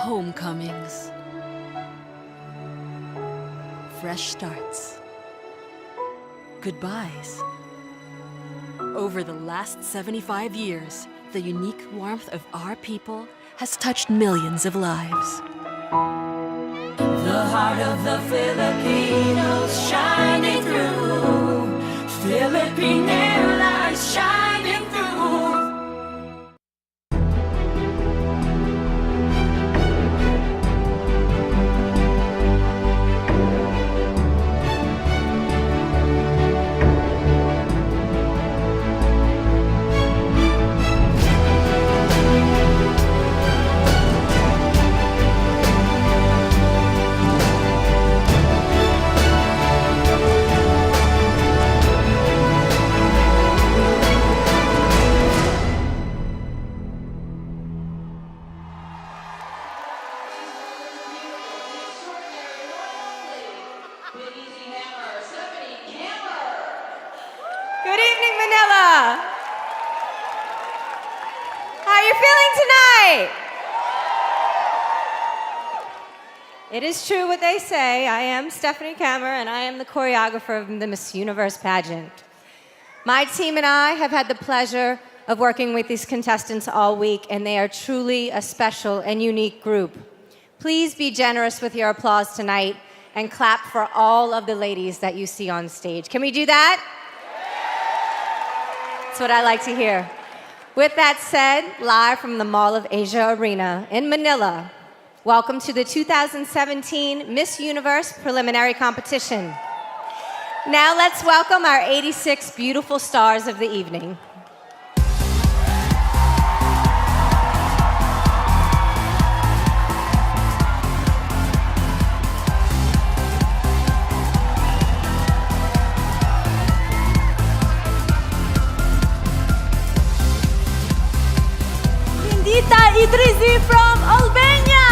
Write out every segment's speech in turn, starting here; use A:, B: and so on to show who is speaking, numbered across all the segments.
A: Homecomings. Fresh starts. Goodbyes. Over the last 75 years, the unique warmth of our people has touched millions of lives.
B: The heart of the Filipinos shining through. Filipino lights shining through.
C: Good evening, Manila. How are you feeling tonight? It is true what they say. I am Stephanie Kammer, and I am the choreographer of the Miss Universe pageant. My team and I have had the pleasure of working with these contestants all week, and they are truly a special and unique group. Please be generous with your applause tonight and clap for all of the ladies that you see on stage. Can we do that? That's what I like to hear. With that said, live from the Mall of Asia Arena in Manila, welcome to the 2017 Miss Universe preliminary competition. Now let's welcome our 86 beautiful stars of the evening.
D: Idrisi from Albania.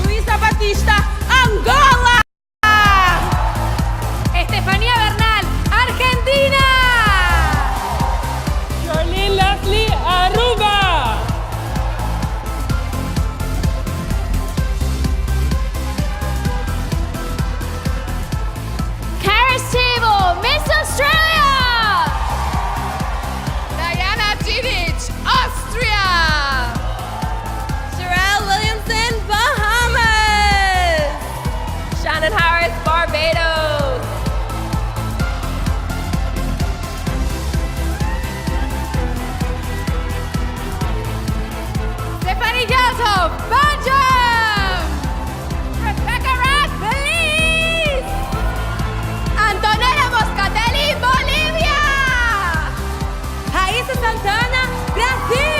D: Luisa Batista, Angola. Estefanía Bernal, Argentina. Charlene Leslie, Aruba. Cara Stable, Miss Australia. Austria! Sherelle Williamson, Bahamas! Shannon Harris, Barbados! Stephanie Geltov, Belgium! Rebecca Rath, Belize! Antonella Moscatelli, Bolivia! Raíssa Santana, Brasil!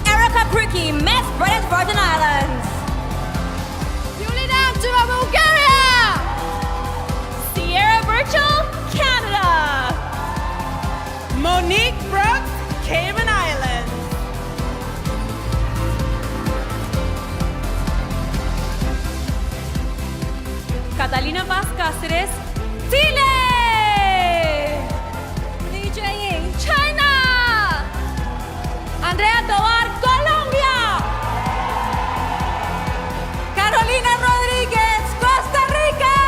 D: Erica Bricky, Miss British Virgin Islands. Julie Namtuma, Bulgaria! Sierra Burchell, Canada. Monique Brooks, Cayman Islands. Catalina Vaz Cáceres, Chile! DJ Ying, China! Andrea Tovar, Colombia! Carolina Rodríguez, Costa Rica!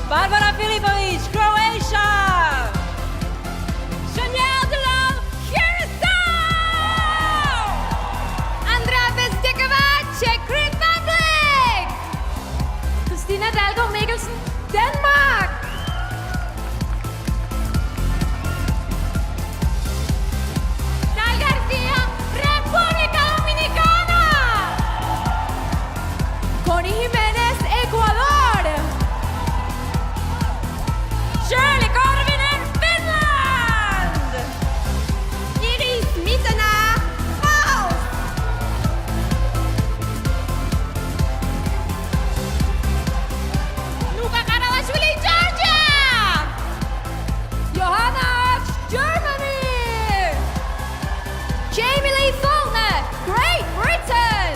D: Barbara Filipovic, Croatia! Chanel Delon, Czech Republic! Christina Dalgaard Mikkelsen, Denmark! Dal Garcia, República Dominicana! Connie Jiménez, Ecuador! Shirley Corviner, Finland! Iris Mitana, Jamie Lee Faulkner, Great Britain!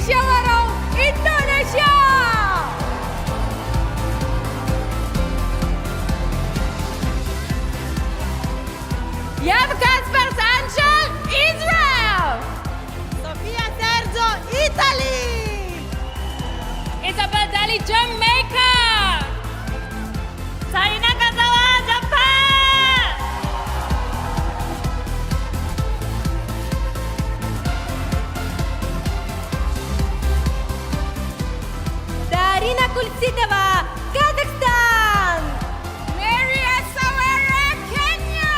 D: Malaysia warung Indonesia. Jan Kasper Angel, Israel.
E: Sofia Sergio, Italy.
D: Isabel Dali, Jamaica. Sarina Kazawa, Japan.
C: Darina Kulsitova, Kazakhstan.
D: Mary Sawara, Kenya.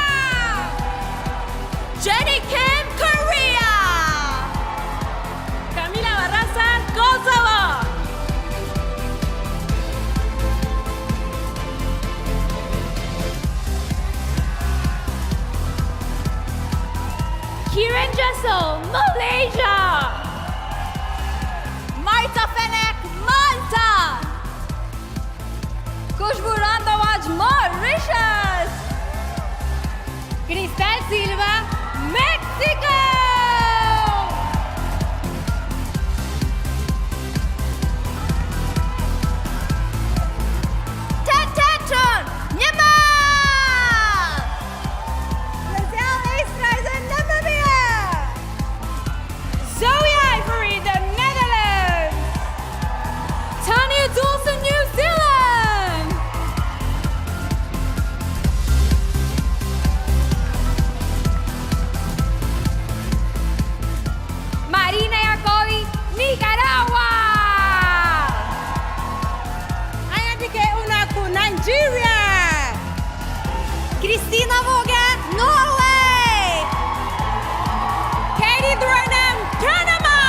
D: Jenny Kim, Korea. Camila Barraza, Kosovo. Kiran Jessel, Malaysia. Maita Fenek, Malta. Kushburan Dawaj, Mauritius. Cristal Silva, Mexico. Tattatron, Myanmar. Lizelle Eastreizen, Namibia. Zoe Ivory, the Netherlands. Tanya Dawson, New Zealand. Marina Yakovi, Nicaragua.
E: Ayadike Unaku, Nigeria.
C: Kristina Våge, Norway.
D: Katie Threnham, Panama.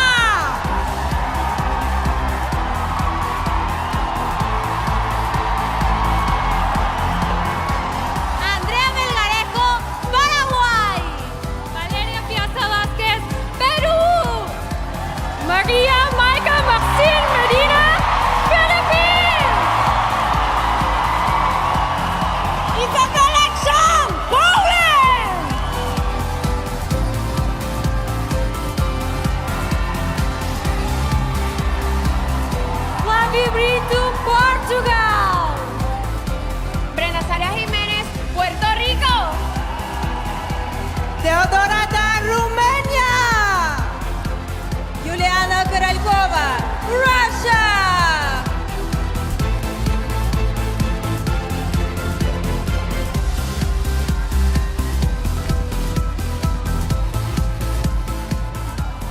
C: Andrea Melgarejo, Paraguay.
D: Valeria Piazza Vázquez, Perú. Maria Maika Maxine Medina, Philippines. Isabella Chang, Poland. Flavie Brito, Portugal. Brenda Sara Jiménez, Puerto Rico.
E: Teodora Da, Romania. Juliana Korolькова, Russia.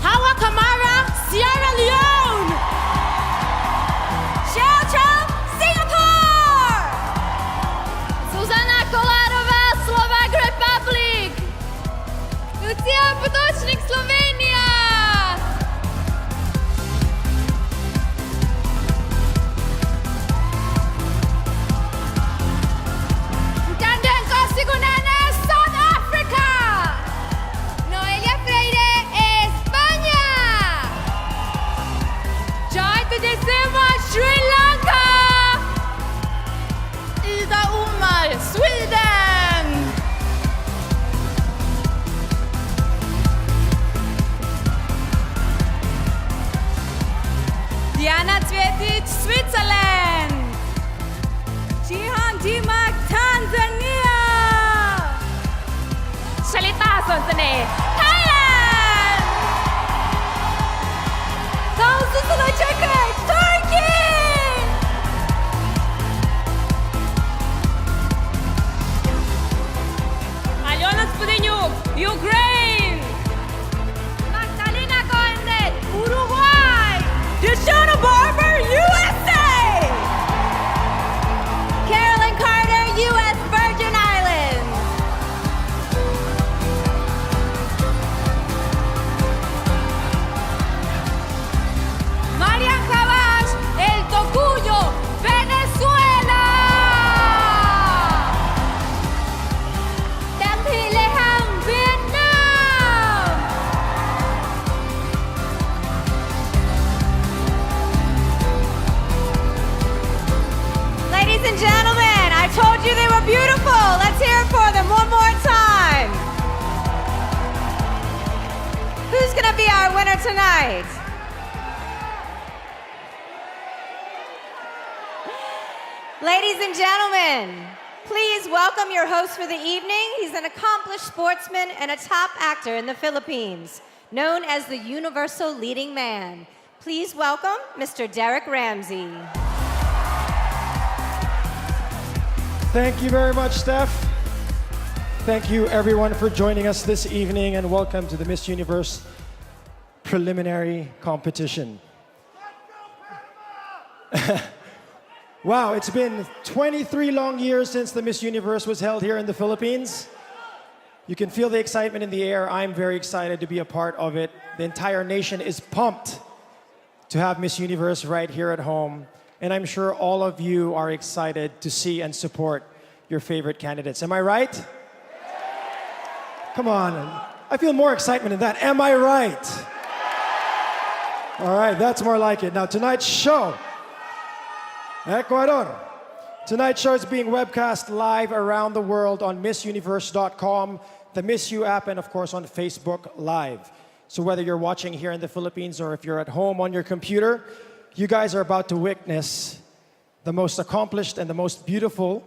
D: Hawa Kamara, Sierra Leone. Xiao Chao, Singapore. Zuzana Kolarova, Slovak Republic. Lucia Potočnik, Slovenia. Kandenko Sigunene, South Africa. Noelia Freire, España. Joy Tejasema, Sri Lanka. Ida Umar, Sweden. Diana Cvjetic, Switzerland. Jihan Dimak, Tanzania. Shalita Sontane, Thailand. Tansu Sulocekar, Turkey. Alyona Spudenyuk, Ukraine. Magdalena Coendet, Uruguay. Deshona Barber, USA.
C: Carolyn Carter, U.S. Virgin Islands.
D: Marian Cabas, El Tocuyo, Venezuela.
C: Đặng Thị Lê Hằng, Việt Nam. Ladies and gentlemen, I told you they were beautiful. Let's hear it for them one more time. Who's gonna be our winner tonight? Ladies and gentlemen, please welcome your host for the evening. He's an accomplished sportsman and a top actor in the Philippines, known as the Universal Leading Man. Please welcome Mr. Derek Ramsey.
F: Thank you very much, Steph. Thank you, everyone, for joining us this evening, and welcome to the Miss Universe preliminary competition. Wow, it's been 23 long years since the Miss Universe was held here in the Philippines. You can feel the excitement in the air. I'm very excited to be a part of it. The entire nation is pumped to have Miss Universe right here at home. And I'm sure all of you are excited to see and support your favorite candidates. Am I right? Come on. I feel more excitement than that. Am I right? All right, that's more like it. Now, tonight's show, Ecuador. Tonight's show is being webcast live around the world on MissUniverse.com, the Miss You app, and of course on Facebook Live. So whether you're watching here in the Philippines or if you're at home on your computer, you guys are about to witness the most accomplished and the most beautiful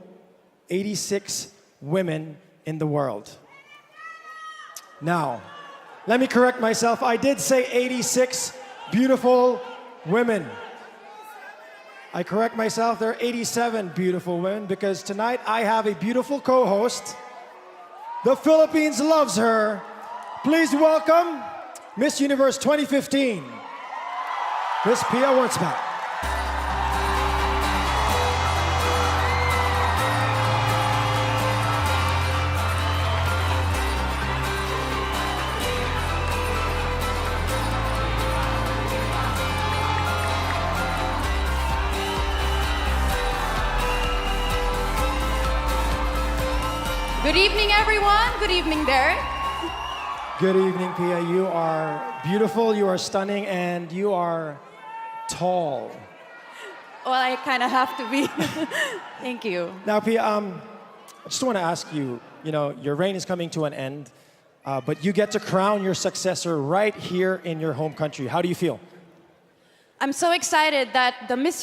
F: 86 women in the world. Now, let me correct myself. I did say 86 beautiful women. I correct myself, there are 87 beautiful women because tonight I have a beautiful co-host. The Philippines loves her. Please welcome Miss Universe 2015, Miss Pia Wurtzbach.
D: Good evening, everyone. Good evening, Derek.
F: Good evening, Pia. You are beautiful, you are stunning, and you are tall.
D: Well, I kind of have to be. Thank you.
F: Now, Pia, I just want to ask you, your reign is coming to an end, but you get to crown your successor right here in your home country. How do you feel?
D: I'm so excited that the Miss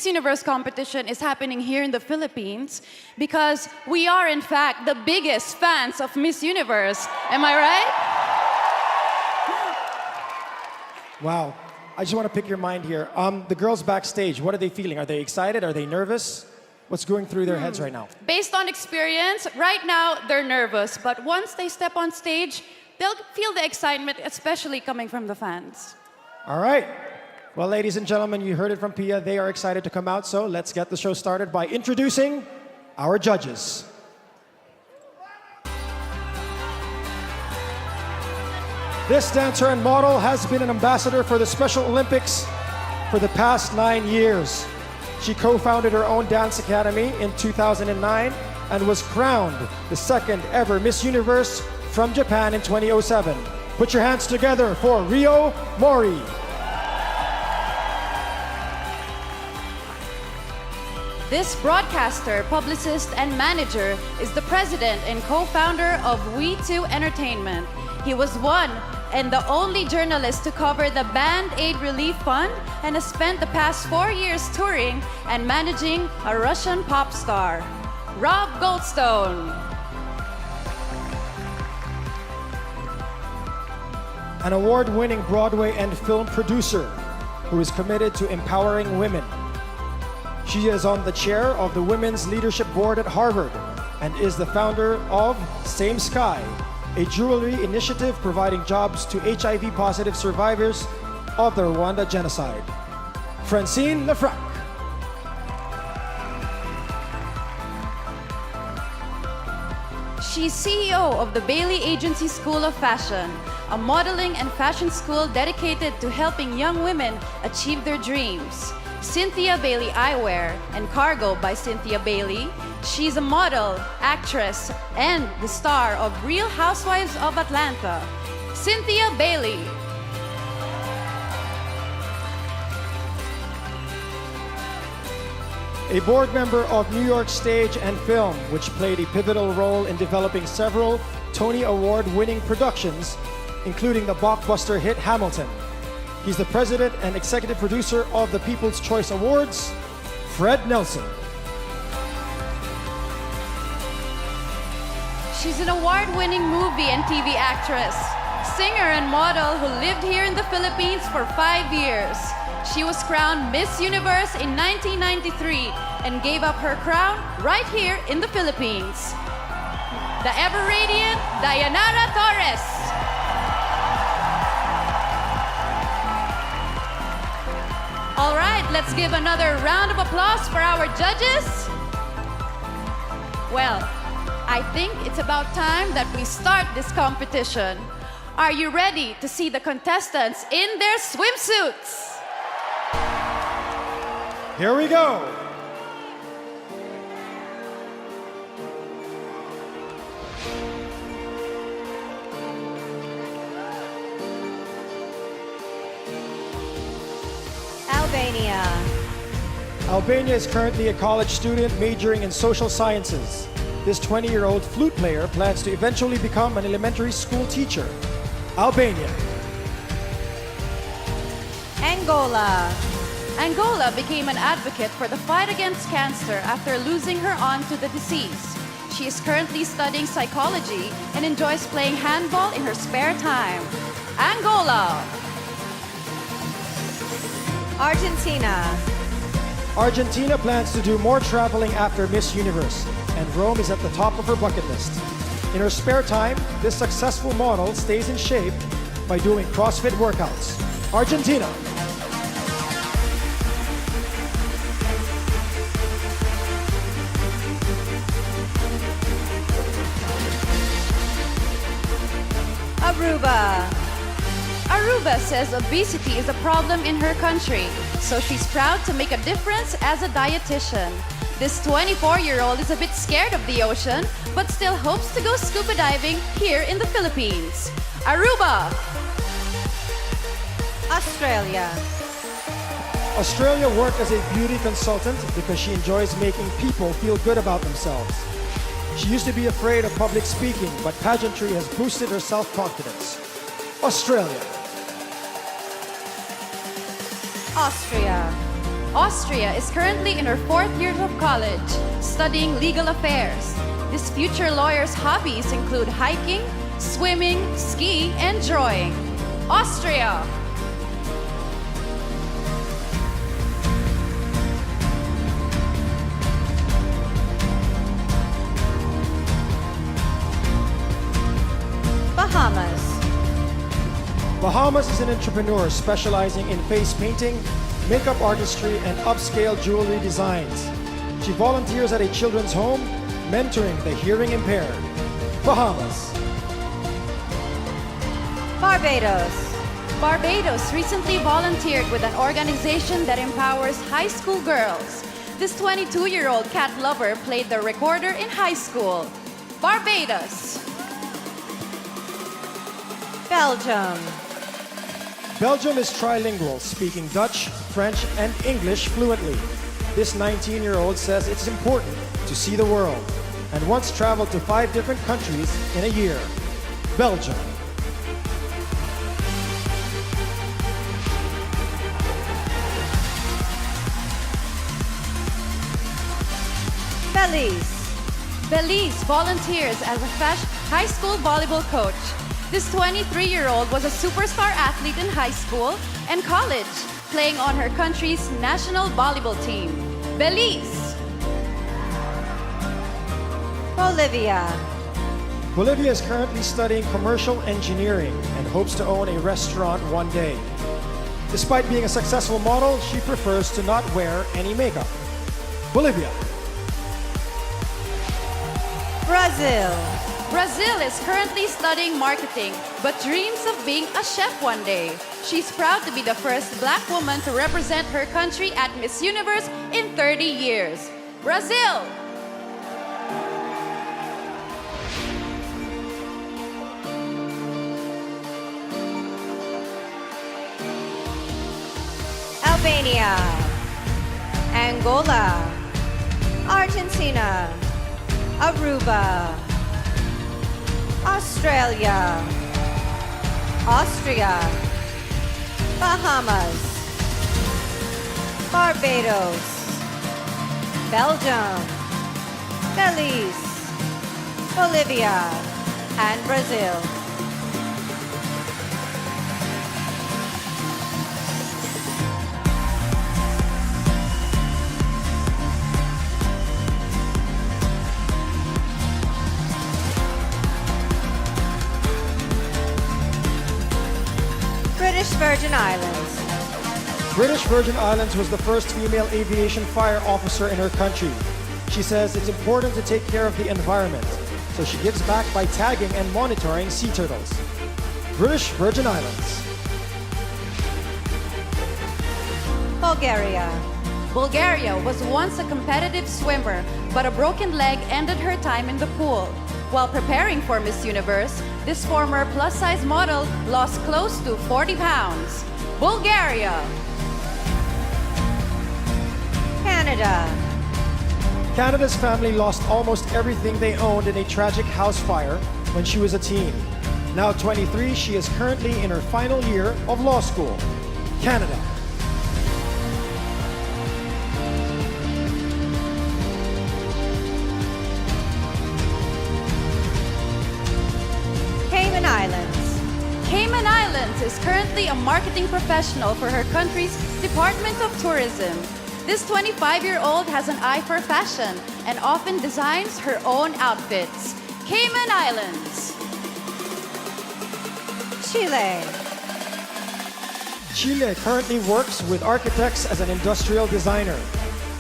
D: Universe competition is happening here in the Philippines because we are, in fact, the biggest fans of Miss Universe. Am I right?
F: Wow. I just want to pick your mind here. The girls backstage, what are they feeling? Are they excited? Are they nervous? What's going through their heads right now?
D: Based on experience, right now they're nervous, but once they step on stage, they'll feel the excitement, especially coming from the fans.
F: All right. Well, ladies and gentlemen, you heard it from Pia. They are excited to come out, so let's get the show started by introducing our judges. This dancer and model has been an ambassador for the Special Olympics for the past 9 years. She co-founded her own dance academy in 2009 and was crowned the second ever Miss Universe from Japan in 2007. Put your hands together for Rio Mori.
D: This broadcaster, publicist, and manager is the president and co-founder of We2 Entertainment. He was one and the only journalist to cover the Band Aid Relief Fund and has spent the past 4 years touring and managing a Russian pop star, Rob Goldstone.
F: An award-winning Broadway and film producer who is committed to empowering women. She is on the chair of the Women's Leadership Board at Harvard and is the founder of Same Sky, a jewelry initiative providing jobs to HIV-positive survivors of the Rwanda genocide. Francine Lefranc.
D: She's CEO of the Bailey Agency School of Fashion, a modeling and fashion school dedicated to helping young women achieve their dreams. Cynthia Bailey Eyewear and Cargo by Cynthia Bailey. She's a model, actress, and the star of Real Housewives of Atlanta. Cynthia Bailey.
F: A board member of New York Stage and Film, which played a pivotal role in developing several Tony Award-winning productions, including the blockbuster hit Hamilton. He's the president and executive producer of the People's Choice Awards, Fred Nelson.
D: She's an award-winning movie and TV actress, singer and model who lived here in the Philippines for 5 years. She was crowned Miss Universe in 1993 and gave up her crown right here in the Philippines. The ever-radiant Dayanara Torres. All right, let's give another round of applause for our judges. Well, I think it's about time that we start this competition. Are you ready to see the contestants in their swimsuits?
F: Here we go.
C: Albania.
F: Albania is currently a college student majoring in social sciences. This 20-year-old flute player plans to eventually become an elementary school teacher. Albania.
C: Angola.
D: Angola became an advocate for the fight against cancer after losing her aunt to the disease. She is currently studying psychology and enjoys playing handball in her spare time. Angola.
C: Argentina.
F: Argentina plans to do more traveling after Miss Universe, and Rome is at the top of her bucket list. In her spare time, this successful model stays in shape by doing CrossFit workouts. Argentina.
C: Aruba.
D: Aruba says obesity is a problem in her country, so she's proud to make a difference as a dietitian. This 24-year-old is a bit scared of the ocean, but still hopes to go scuba diving here in the Philippines. Aruba.
C: Australia.
F: Australia worked as a beauty consultant because she enjoys making people feel good about themselves. She used to be afraid of public speaking, but pageantry has boosted her self-confidence. Australia.
C: Austria.
D: Austria is currently in her 4th year of college, studying legal affairs. This future lawyer's hobbies include hiking, swimming, ski, and drawing. Austria.
C: Bahamas.
F: Bahamas is an entrepreneur specializing in face painting, makeup artistry, and upscale jewelry designs. She volunteers at a children's home, mentoring the hearing impaired. Bahamas.
C: Barbados.
D: Barbados recently volunteered with an organization that empowers high school girls. This 22-year-old cat lover played the recorder in high school. Barbados.
C: Belgium.
F: Belgium is trilingual, speaking Dutch, French, and English fluently. This 19-year-old says it's important to see the world and once traveled to 5 different countries in a year. Belgium.
C: Belize.
D: Belize volunteers as a high school volleyball coach. This 23-year-old was a superstar athlete in high school and college, playing on her country's national volleyball team. Belize.
C: Bolivia.
F: Bolivia is currently studying commercial engineering and hopes to own a restaurant one day. Despite being a successful model, she prefers to not wear any makeup. Bolivia.
C: Brazil.
D: Brazil is currently studying marketing, but dreams of being a chef one day. She's proud to be the first Black woman to represent her country at Miss Universe in 30 years. Brazil!
C: Albania. Angola. Argentina. Aruba. Australia. Austria. Bahamas. Barbados. Belgium, Belize, Bolivia, and Brazil. British Virgin Islands.
F: British Virgin Islands was the first female aviation fire officer in her country. She says it's important to take care of the environment, so she gives back by tagging and monitoring sea turtles. British Virgin Islands.
C: Bulgaria.
D: Bulgaria was once a competitive swimmer, but a broken leg ended her time in the pool. While preparing for Miss Universe, this former plus-size model lost close to 40 pounds. Bulgaria.
C: Canada.
F: Canada's family lost almost everything they owned in a tragic house fire when she was a teen. Now 23, she is currently in her final year of law school. Canada.
C: Cayman Islands.
D: Cayman Islands is currently a marketing professional for her country's Department of Tourism. This 25-year-old has an eye for fashion and often designs her own outfits. Cayman Islands.
C: Chile.
F: Chile currently works with architects as an industrial designer.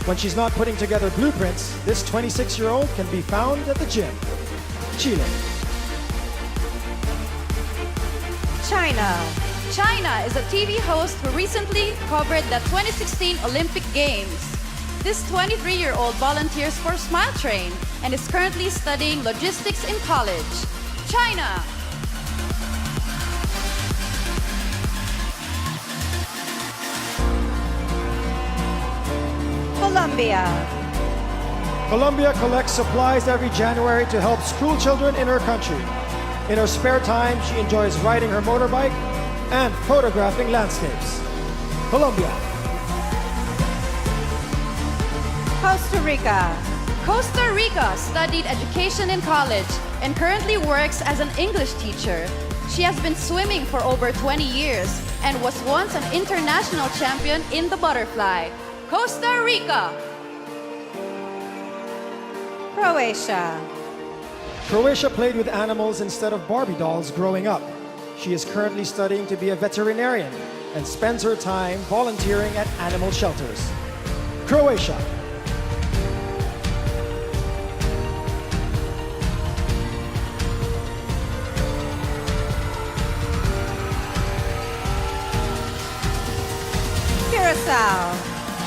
F: When she's not putting together blueprints, this 26-year-old can be found at the gym. Chile.
C: China.
D: China is a TV host who recently covered the 2016 Olympic Games. This 23-year-old volunteers for Smile Train and is currently studying logistics in college. China.
C: Colombia.
F: Colombia collects supplies every January to help school children in her country. In her spare time, she enjoys riding her motorbike and photographing landscapes. Colombia.
C: Costa Rica.
D: Costa Rica studied education in college and currently works as an English teacher. She has been swimming for over 20 years and was once an international champion in the butterfly. Costa Rica.
C: Croatia.
F: Croatia played with animals instead of Barbie dolls growing up. She is currently studying to be a veterinarian and spends her time volunteering at animal shelters. Croatia.
C: Curacao.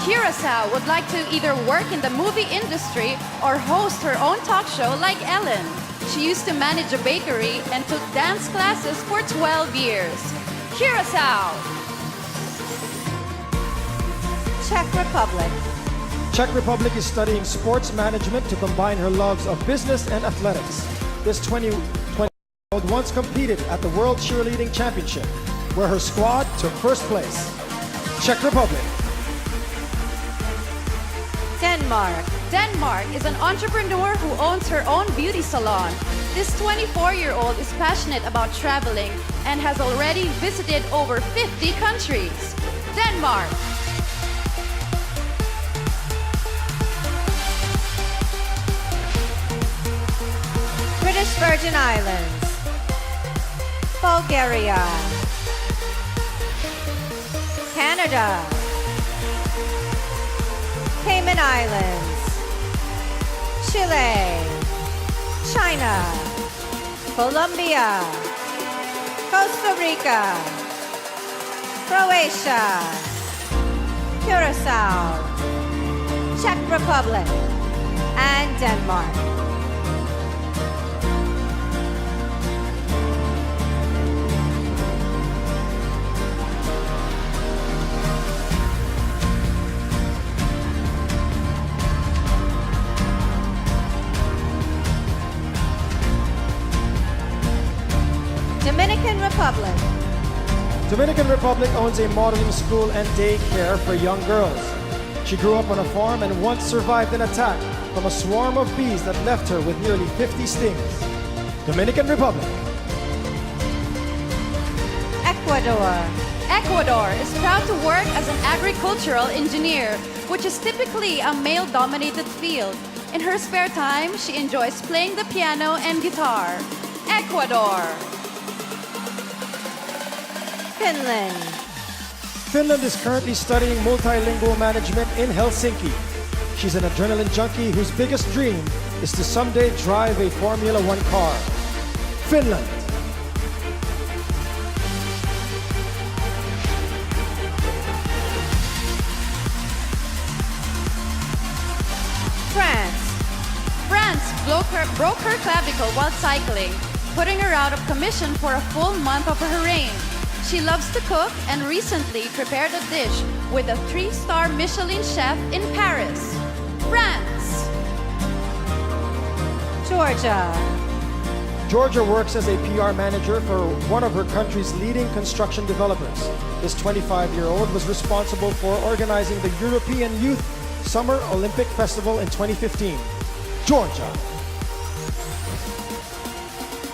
D: Curacao would like to either work in the movie industry or host her own talk show like Ellen. She used to manage a bakery and took dance classes for 12 years. Curacao.
C: Czech Republic.
F: Czech Republic is studying sports management to combine her loves of business and athletics. This 20-year-old once competed at the World Cheerleading Championship, where her squad took first place. Czech Republic.
C: Denmark.
D: Denmark is an entrepreneur who owns her own beauty salon. This 24-year-old is passionate about traveling and has already visited over 50 countries. Denmark.
C: British Virgin Islands. Bulgaria. Canada. Cayman Islands. Chile. China. Colombia. Costa Rica. Croatia. Curacao. Czech Republic. And Denmark. Dominican Republic.
F: Dominican Republic owns a modeling school and daycare for young girls. She grew up on a farm and once survived an attack from a swarm of bees that left her with nearly 50 stings. Dominican Republic.
C: Ecuador.
D: Ecuador is proud to work as an agricultural engineer, which is typically a male-dominated field. In her spare time, she enjoys playing the piano and guitar. Ecuador.
C: Finland.
F: Finland is currently studying multilingual management in Helsinki. She's an adrenaline junkie whose biggest dream is to someday drive a Formula One car. Finland.
C: France.
D: France broke her clavicle while cycling, putting her out of commission for a full month of her reign. She loves to cook and recently prepared a dish with a 3-star Michelin chef in Paris. France.
C: Georgia.
F: Georgia works as a PR manager for one of her country's leading construction developers. This 25-year-old was responsible for organizing the European Youth Summer Olympic Festival in 2015. Georgia.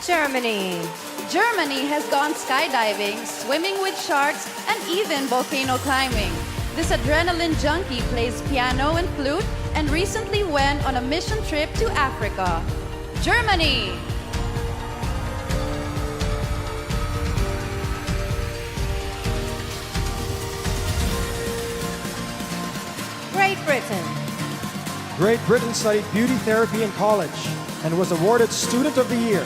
C: Germany.
D: Germany has gone skydiving, swimming with sharks, and even volcano climbing. This adrenaline junkie plays piano and flute and recently went on a mission trip to Africa. Germany.
C: Great Britain.
F: Great Britain studied beauty therapy in college and was awarded Student of the Year.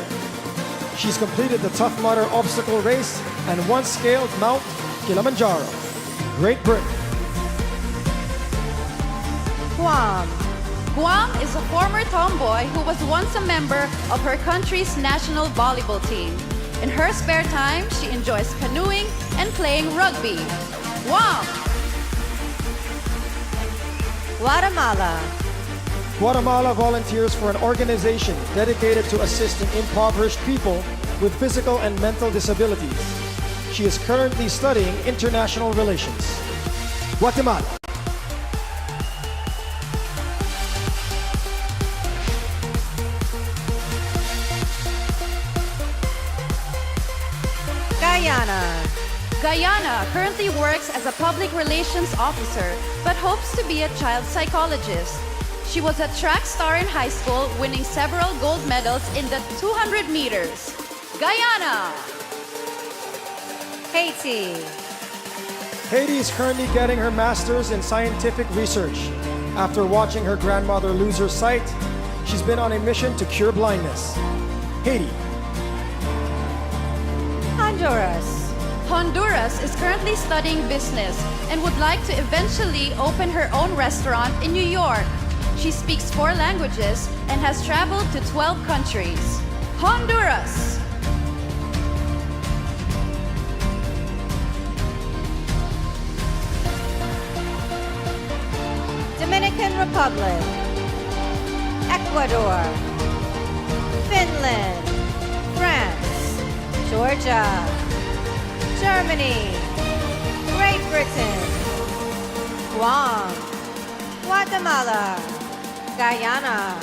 F: She's completed the Tough Mudder obstacle race and once scaled Mount Kilimanjaro. Great Britain.
C: Guam.
D: Guam is a former tomboy who was once a member of her country's national volleyball team. In her spare time, she enjoys canoeing and playing rugby. Guam.
C: Guatemala.
F: Guatemala volunteers for an organization dedicated to assisting impoverished people with physical and mental disabilities. She is currently studying international relations. Guatemala.
C: Guyana.
D: Guyana currently works as a public relations officer but hopes to be a child psychologist. She was a track star in high school, winning several gold medals in the 200 meters. Guyana.
C: Haiti.
F: Haiti is currently getting her master's in scientific research. After watching her grandmother lose her sight, she's been on a mission to cure blindness. Haiti.
C: Honduras.
D: Honduras is currently studying business and would like to eventually open her own restaurant in New York. She speaks 4 languages and has traveled to 12 countries. Honduras.
C: Dominican Republic. Ecuador. Finland. France. Georgia. Germany. Great Britain. Guam. Guatemala. Guyana,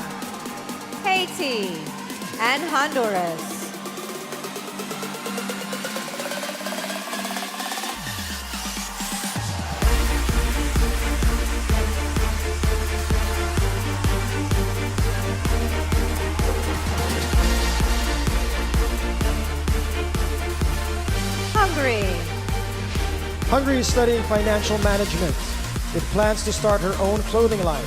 C: Haiti, and Honduras. Hungary.
F: Hungary is studying financial management with plans to start her own clothing line.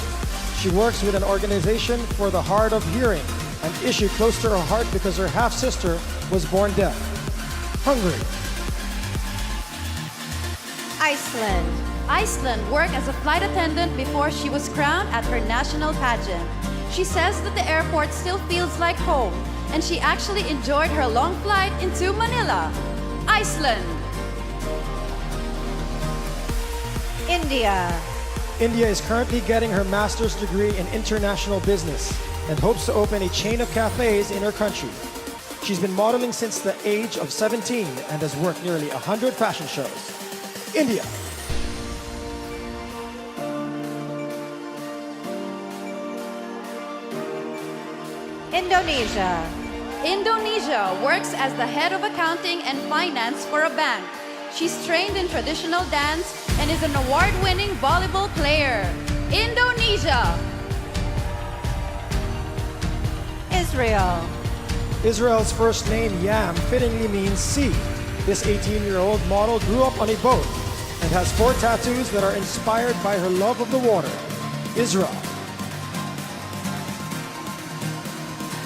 F: She works with an organization for the hard of hearing, an issue close to her heart because her half-sister was born deaf. Hungary.
C: Iceland.
D: Iceland worked as a flight attendant before she was crowned at her national pageant. She says that the airport still feels like home, and she actually enjoyed her long flight into Manila. Iceland.
C: India.
F: India is currently getting her master's degree in international business and hopes to open a chain of cafes in her country. She's been modeling since the age of 17 and has worked nearly 100 fashion shows. India.
C: Indonesia.
D: Indonesia works as the head of accounting and finance for a bank. She's trained in traditional dance and is an award-winning volleyball player. Indonesia.
C: Israel.
F: Israel's first name, Yam, fittingly means sea. This 18-year-old model grew up on a boat and has 4 tattoos that are inspired by her love of the water. Israel.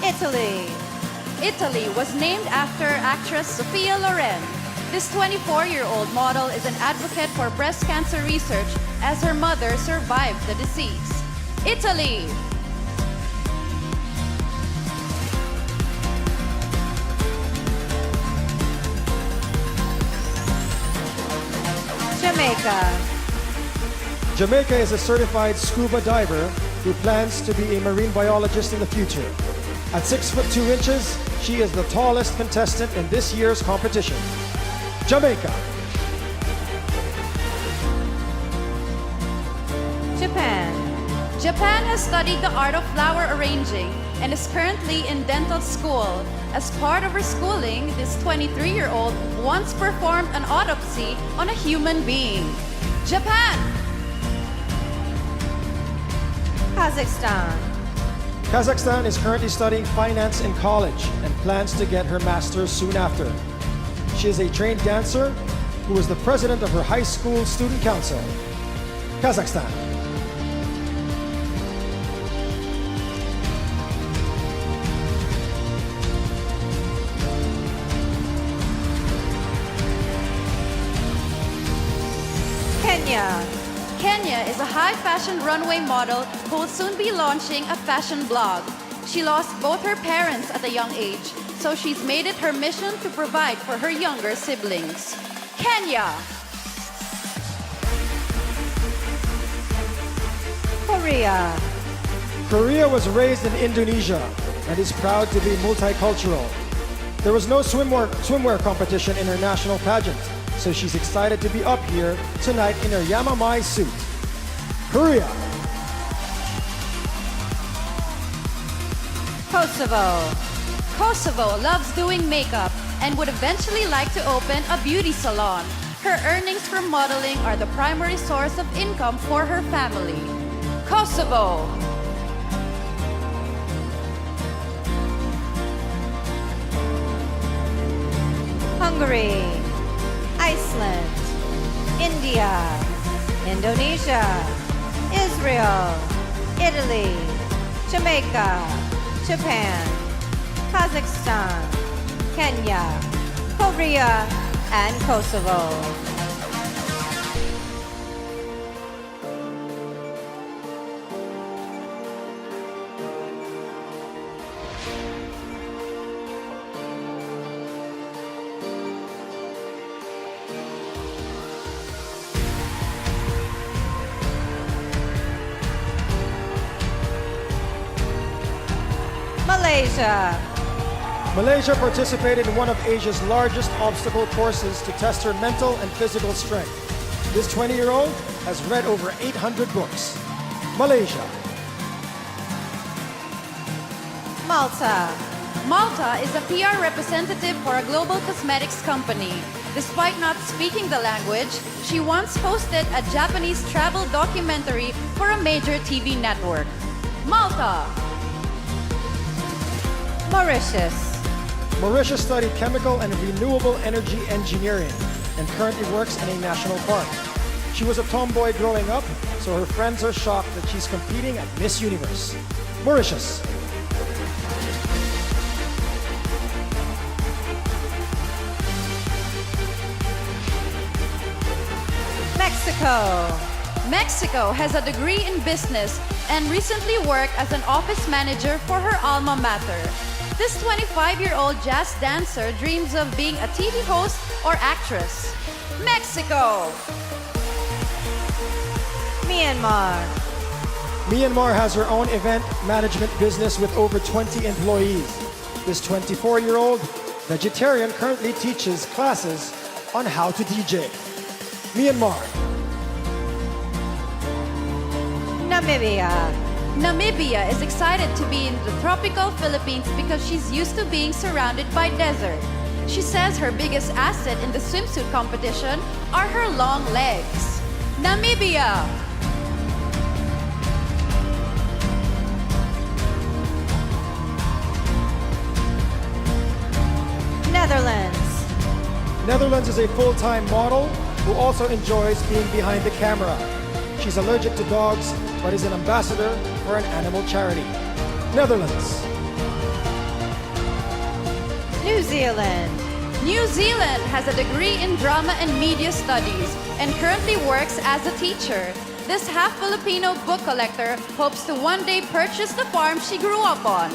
C: Italy.
D: Italy was named after actress Sophia Loren. This 24-year-old model is an advocate for breast cancer research as her mother survived the disease. Italy.
C: Jamaica.
F: Jamaica is a certified scuba diver who plans to be a marine biologist in the future. At 6 foot 2 inches, she is the tallest contestant in this year's competition. Jamaica.
C: Japan.
D: Japan has studied the art of flower arranging and is currently in dental school. As part of her schooling, this 23-year-old once performed an autopsy on a human being. Japan.
C: Kazakhstan.
F: Kazakhstan is currently studying finance in college and plans to get her master's soon after. She is a trained dancer who is the president of her high school student council. Kazakhstan.
C: Kenya.
D: Kenya is a high-fashion runway model who will soon be launching a fashion blog. She lost both her parents at a young age, so she's made it her mission to provide for her younger siblings. Kenya.
C: Korea.
F: Korea was raised in Indonesia and is proud to be multicultural. There was no swimwear competition in her national pageant, so she's excited to be up here tonight in her Yamamai suit. Korea.
C: Kosovo.
D: Kosovo loves doing makeup and would eventually like to open a beauty salon. Her earnings from modeling are the primary source of income for her family. Kosovo.
C: Hungary. Iceland. India. Indonesia. Israel. Italy. Jamaica. Japan. Kazakhstan. Kenya. Korea. And Kosovo. Malaysia.
F: Malaysia participated in one of Asia's largest obstacle courses to test her mental and physical strength. This 20-year-old has read over 800 books. Malaysia.
C: Malta.
D: Malta is a PR representative for a global cosmetics company. Despite not speaking the language, she once hosted a Japanese travel documentary for a major TV network. Malta.
C: Mauritius.
F: Mauritius studied chemical and renewable energy engineering and currently works in a national park. She was a tomboy growing up, so her friends are shocked that she's competing at Miss Universe. Mauritius.
C: Mexico.
D: Mexico has a degree in business and recently worked as an office manager for her alma mater. This 25-year-old jazz dancer dreams of being a TV host or actress. Mexico.
C: Myanmar.
F: Myanmar has her own event management business with over 20 employees. This 24-year-old vegetarian currently teaches classes on how to DJ. Myanmar.
C: Namibia.
D: Namibia is excited to be in the tropical Philippines because she's used to being surrounded by desert. She says her biggest asset in the swimsuit competition are her long legs. Namibia!
C: Netherlands.
F: Netherlands is a full-time model who also enjoys being behind the camera. She's allergic to dogs, but is an ambassador for an animal charity. Netherlands.
C: New Zealand.
D: New Zealand has a degree in drama and media studies and currently works as a teacher. This half-Filipino book collector hopes to one day purchase the farm she grew up on.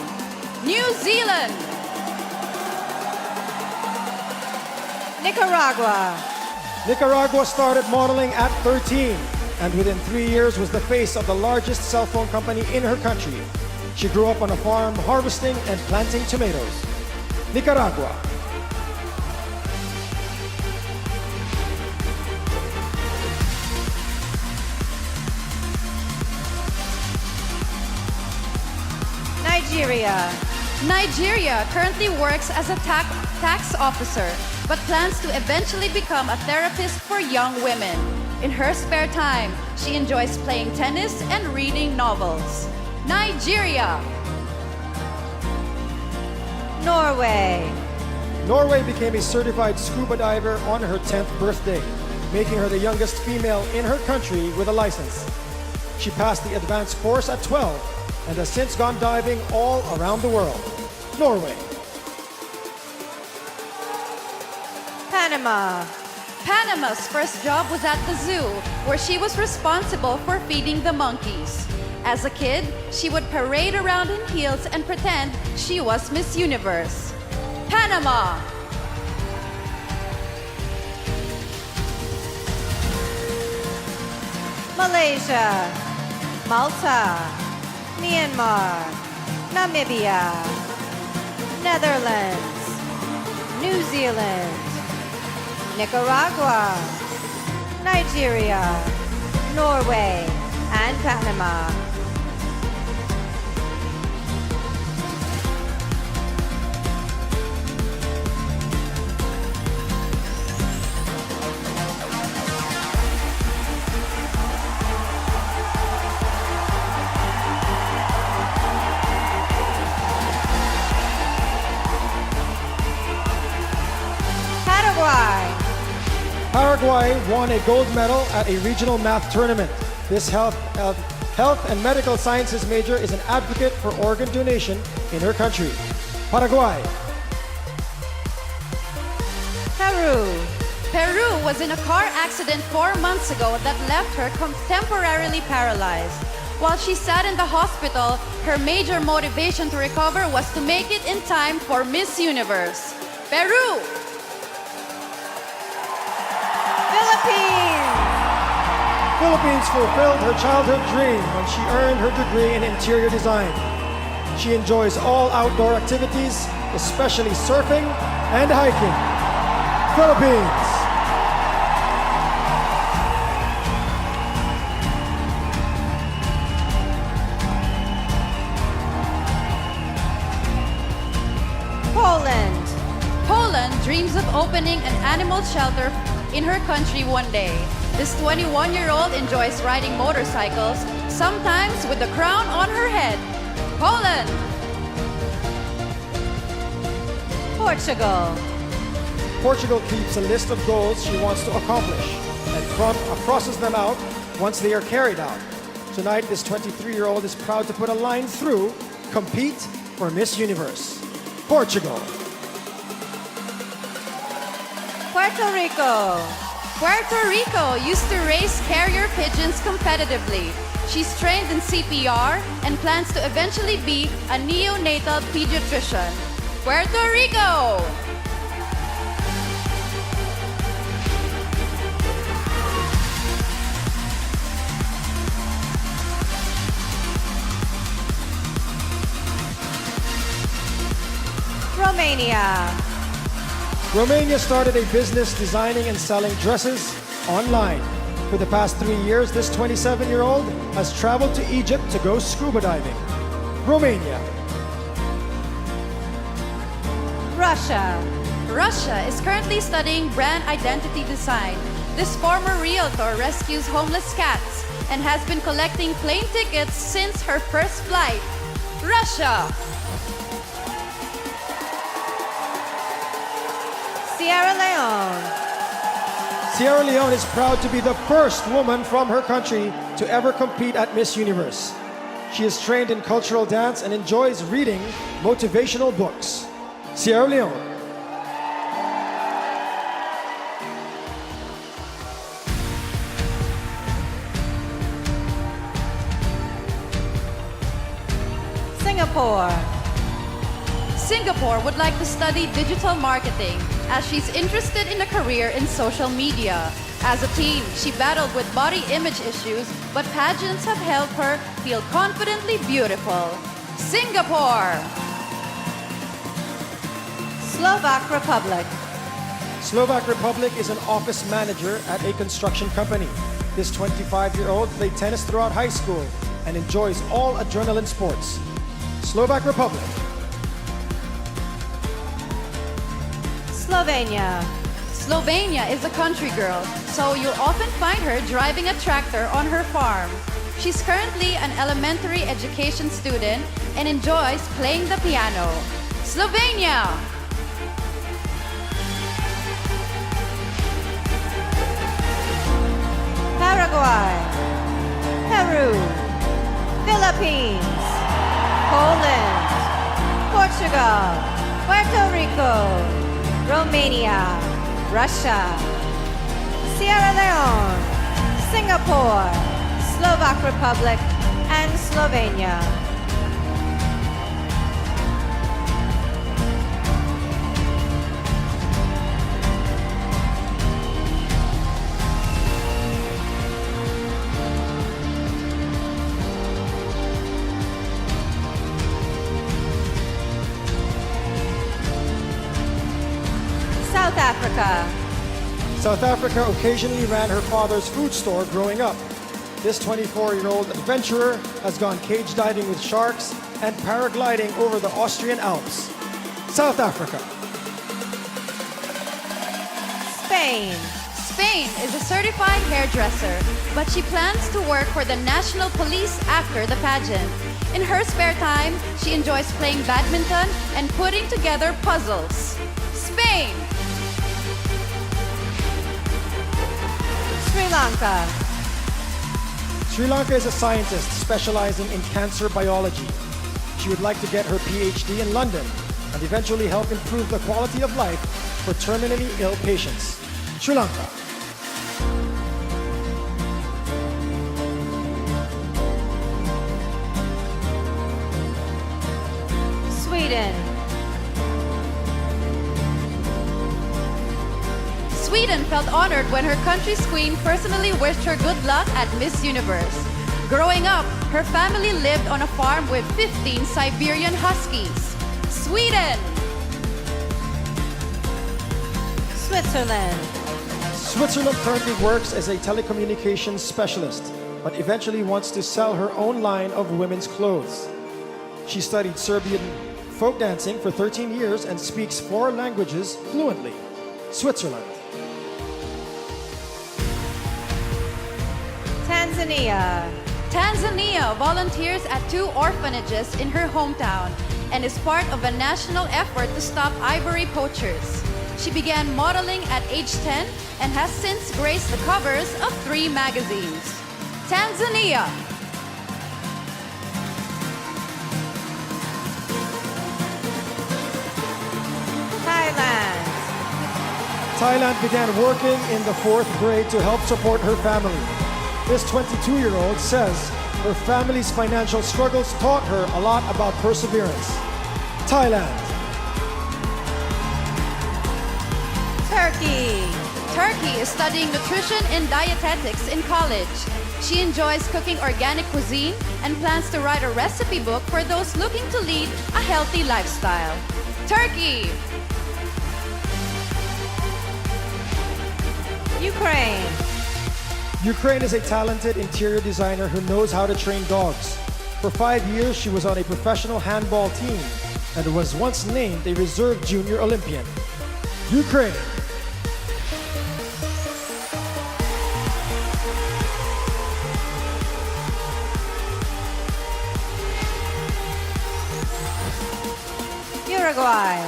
D: New Zealand!
C: Nicaragua.
F: Nicaragua started modeling at 13 and within 3 years was the face of the largest cell phone company in her country. She grew up on a farm harvesting and planting tomatoes. Nicaragua.
C: Nigeria.
D: Nigeria currently works as a tax officer, but plans to eventually become a therapist for young women. In her spare time, she enjoys playing tennis and reading novels. Nigeria!
C: Norway.
F: Norway became a certified scuba diver on her 10th birthday, making her the youngest female in her country with a license. She passed the advanced course at 12 and has since gone diving all around the world. Norway.
C: Panama.
D: Panama's first job was at the zoo, where she was responsible for feeding the monkeys. As a kid, she would parade around in heels and pretend she was Miss Universe. Panama!
C: Malaysia. Malta. Myanmar. Namibia. Netherlands. New Zealand. Nicaragua, Nigeria, Norway, and Panama.
F: Paraguay won a gold medal at a regional math tournament. This health and medical sciences major is an advocate for organ donation in her country. Paraguay.
C: Peru.
D: Peru was in a car accident 4 months ago that left her temporarily paralyzed. While she sat in the hospital, her major motivation to recover was to make it in time for Miss Universe. Peru!
F: Philippines fulfilled her childhood dream when she earned her degree in interior design. She enjoys all outdoor activities, especially surfing and hiking. Philippines.
C: Poland.
D: Poland dreams of opening an animal shelter in her country one day. This 21-year-old enjoys riding motorcycles, sometimes with the crown on her head. Poland!
C: Portugal.
F: Portugal keeps a list of goals she wants to accomplish and crosses them out once they are carried out. Tonight, this 23-year-old is proud to put a line through, compete for Miss Universe. Portugal.
C: Puerto Rico.
D: Puerto Rico used to raise carrier pigeons competitively. She's trained in CPR and plans to eventually be a neonatal pediatrician. Puerto Rico!
C: Romania.
F: Romania started a business designing and selling dresses online. For the past 3 years, this 27-year-old has traveled to Egypt to go scuba diving. Romania.
E: Russia.
D: Russia is currently studying brand identity design. This former realtor rescues homeless cats and has been collecting plane tickets since her first flight. Russia.
E: Sierra Leone.
F: Sierra Leone is proud to be the first woman from her country to ever compete at Miss Universe. She is trained in cultural dance and enjoys reading motivational books. Sierra Leone.
E: Singapore.
D: Singapore would like to study digital marketing as she's interested in a career in social media. As a teen, she battled with body image issues, but pageants have helped her feel confidently beautiful. Singapore.
E: Slovak Republic.
F: Slovak Republic is an office manager at a construction company. This 25-year-old played tennis throughout high school and enjoys all adrenaline sports. Slovak Republic.
E: Slovenia.
D: Slovenia is a country girl, so you'll often find her driving a tractor on her farm. She's currently an elementary education student and enjoys playing the piano. Slovenia.
E: Paraguay. Peru. Philippines. Poland. Portugal. Puerto Rico. Romania. Russia. Sierra Leone. Singapore. Slovak Republic. And Slovenia. South Africa.
F: South Africa occasionally ran her father's food store growing up. This 24-year-old adventurer has gone cage diving with sharks and paragliding over the Austrian Alps. South Africa.
E: Spain.
D: Spain is a certified hairdresser, but she plans to work for the national police after the pageant. In her spare time, she enjoys playing badminton and putting together puzzles. Spain.
E: Sri Lanka.
F: Sri Lanka is a scientist specializing in cancer biology. She would like to get her PhD in London and eventually help improve the quality of life for terminally ill patients. Sri Lanka.
E: Sweden.
D: Sweden felt honored when her country's queen personally wished her good luck at Miss Universe. Growing up, her family lived on a farm with 15 Siberian Huskies. Sweden.
E: Switzerland.
F: Switzerland currently works as a telecommunications specialist, but eventually wants to sell her own line of women's clothes. She studied Serbian folk dancing for 13 years and speaks 4 languages fluently. Switzerland.
E: Tanzania.
D: Tanzania volunteers at 2 orphanages in her hometown and is part of a national effort to stop ivory poachers. She began modeling at age 10 and has since graced the covers of 3 magazines. Tanzania.
E: Thailand.
F: Thailand began working in the 4th grade to help support her family. This 22-year-old says her family's financial struggles taught her a lot about perseverance. Thailand.
E: Turkey.
D: Turkey is studying nutrition and dietetics in college. She enjoys cooking organic cuisine and plans to write a recipe book for those looking to lead a healthy lifestyle. Turkey.
E: Ukraine.
F: Ukraine is a talented interior designer who knows how to train dogs. For 5 years, she was on a professional handball team and was once named a reserve junior Olympian. Ukraine.
E: Uruguay.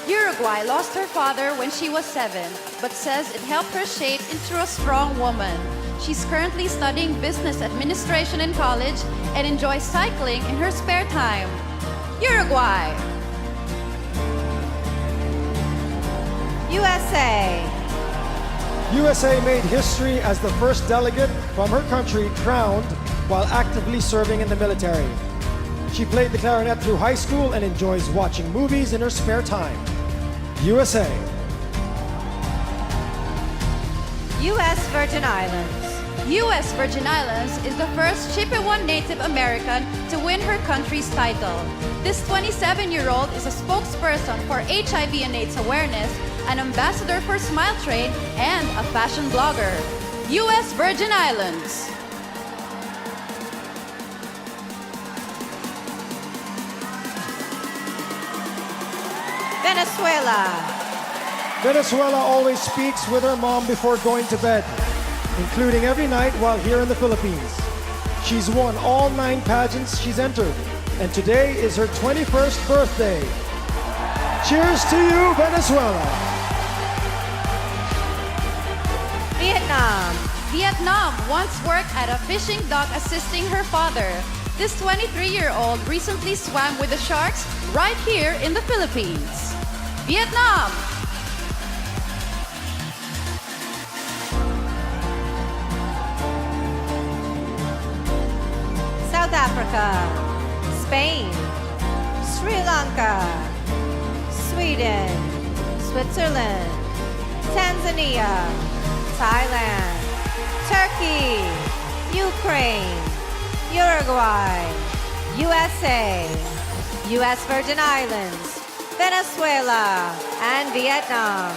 D: Uruguay lost her father when she was 7, but says it helped her shape into a strong woman. She's currently studying business administration in college and enjoys cycling in her spare time. Uruguay.
E: USA.
F: USA made history as the first delegate from her country crowned while actively serving in the military. She played the clarinet through high school and enjoys watching movies in her spare time. USA.
E: U.S. Virgin Islands.
D: U.S. Virgin Islands is the first Chippewa Native American to win her country's title. This 27-year-old is a spokesperson for HIV and AIDS awareness, an ambassador for Smile Trade, and a fashion blogger. U.S. Virgin Islands.
E: Venezuela.
F: Venezuela always speaks with her mom before going to bed, including every night while here in the Philippines. She's won all 9 pageants she's entered, and today is her 21st birthday. Cheers to you, Venezuela!
E: Vietnam.
D: Vietnam once worked at a fishing dock assisting her father. This 23-year-old recently swam with the sharks right here in the Philippines. Vietnam.
E: South Africa. Spain. Sri Lanka. Sweden. Switzerland. Tanzania. Thailand. Turkey. Ukraine. Uruguay. USA. U.S. Virgin Islands. Venezuela. And Vietnam.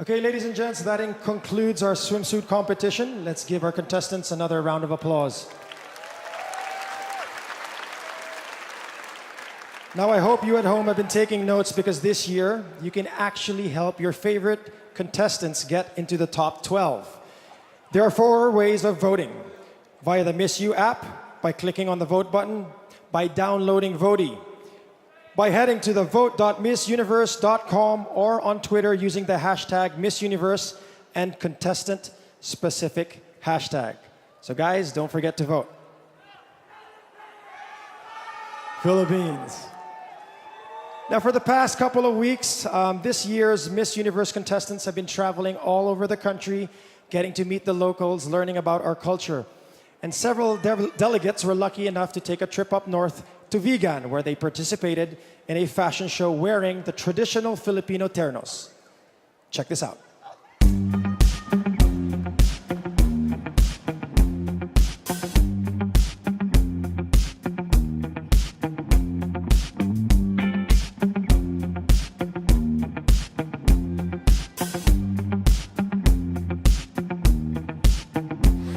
F: Okay, ladies and gents, that concludes our swimsuit competition. Let's give our contestants another round of applause. Now, I hope you at home have been taking notes because this year you can actually help your favorite contestants get into the top 12. There are 4 ways of voting: via the Miss You app, by clicking on the vote button, by downloading Voti, by heading to the vote.missuniverse.com, or on Twitter using the hashtag MissUniverse and contestant-specific hashtag. So guys, don't forget to vote. Philippines. Now, for the past couple of weeks, this year's Miss Universe contestants have been traveling all over the country, getting to meet the locals, learning about our culture. And several delegates were lucky enough to take a trip up north to Vigan, where they participated in a fashion show wearing the traditional Filipino ternos. Check this out.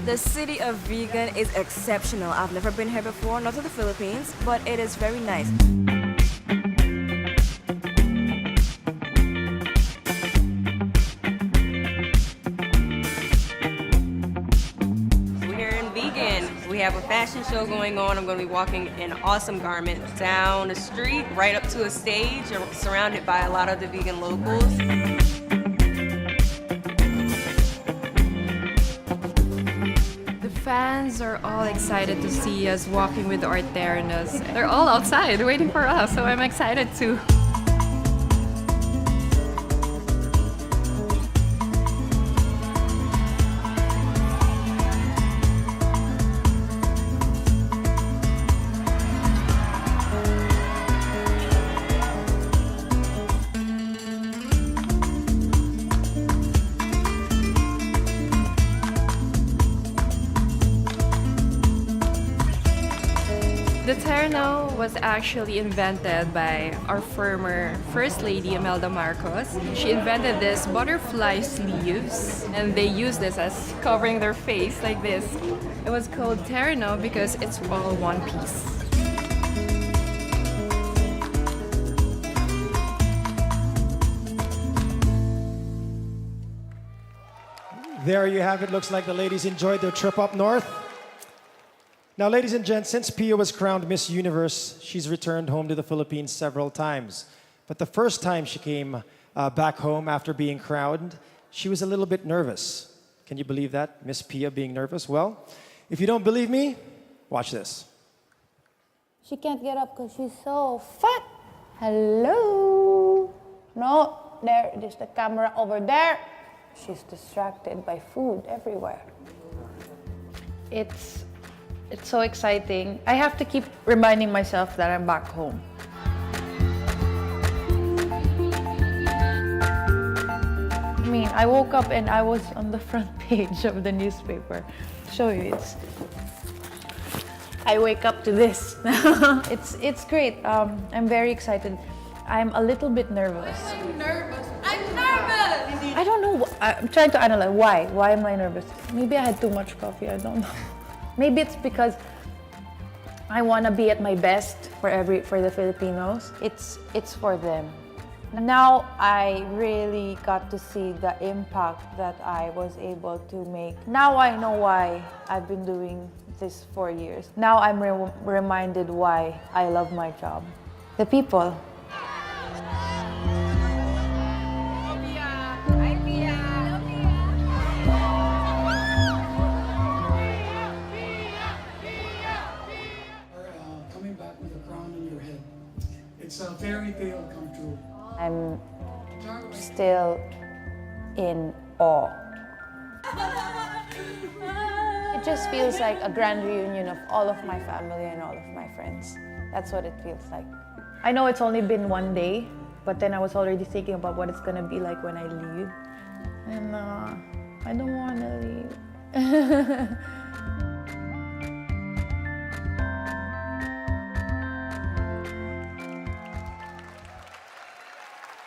G: The city of Vigan is exceptional. I've never been here before, not to the Philippines, but it is very nice.
H: We're here in Vigan. We have a fashion show going on. I'm going to be walking in awesome garments down the street, right up to a stage, surrounded by a lot of the Vigan locals.
I: Fans are all excited to see us walking with our ternos. They're all outside waiting for us, so I'm excited too. The terno was actually invented by our former First Lady, Imelda Marcos. She invented this butterfly sleeves, and they use this as covering their face like this. It was called terno because it's all one piece.
F: There you have it. Looks like the ladies enjoyed their trip up north. Now, ladies and gents, since Pia was crowned Miss Universe, she's returned home to the Philippines several times. But the first time she came back home after being crowned, she was a little bit nervous. Can you believe that? Miss Pia being nervous? Well, if you don't believe me, watch this.
J: She can't get up because she's so fat. Hello? No, there's the camera over there. She's distracted by food everywhere.
K: It's so exciting. I have to keep reminding myself that I'm back home. I mean, I woke up and I was on the front page of the newspaper. Show you, I wake up to this. It's great. I'm very excited. I'm a little bit nervous.
D: I'm nervous.
K: I don't know. I'm trying to analyze why. Why am I nervous? Maybe I had too much coffee. I don't know. Maybe it's because I want to be at my best for the Filipinos. It's for them. Now I really got to see the impact that I was able to make. Now I know why I've been doing this for years. Now I'm reminded why I love my job. The people.
L: It's a fairy tale come true.
J: I'm still in awe.
K: It just feels like a grand reunion of all of my family and all of my friends. That's what it feels like. I know it's only been one day, but then I was already thinking about what it's gonna be like when I leave. And I don't wanna leave.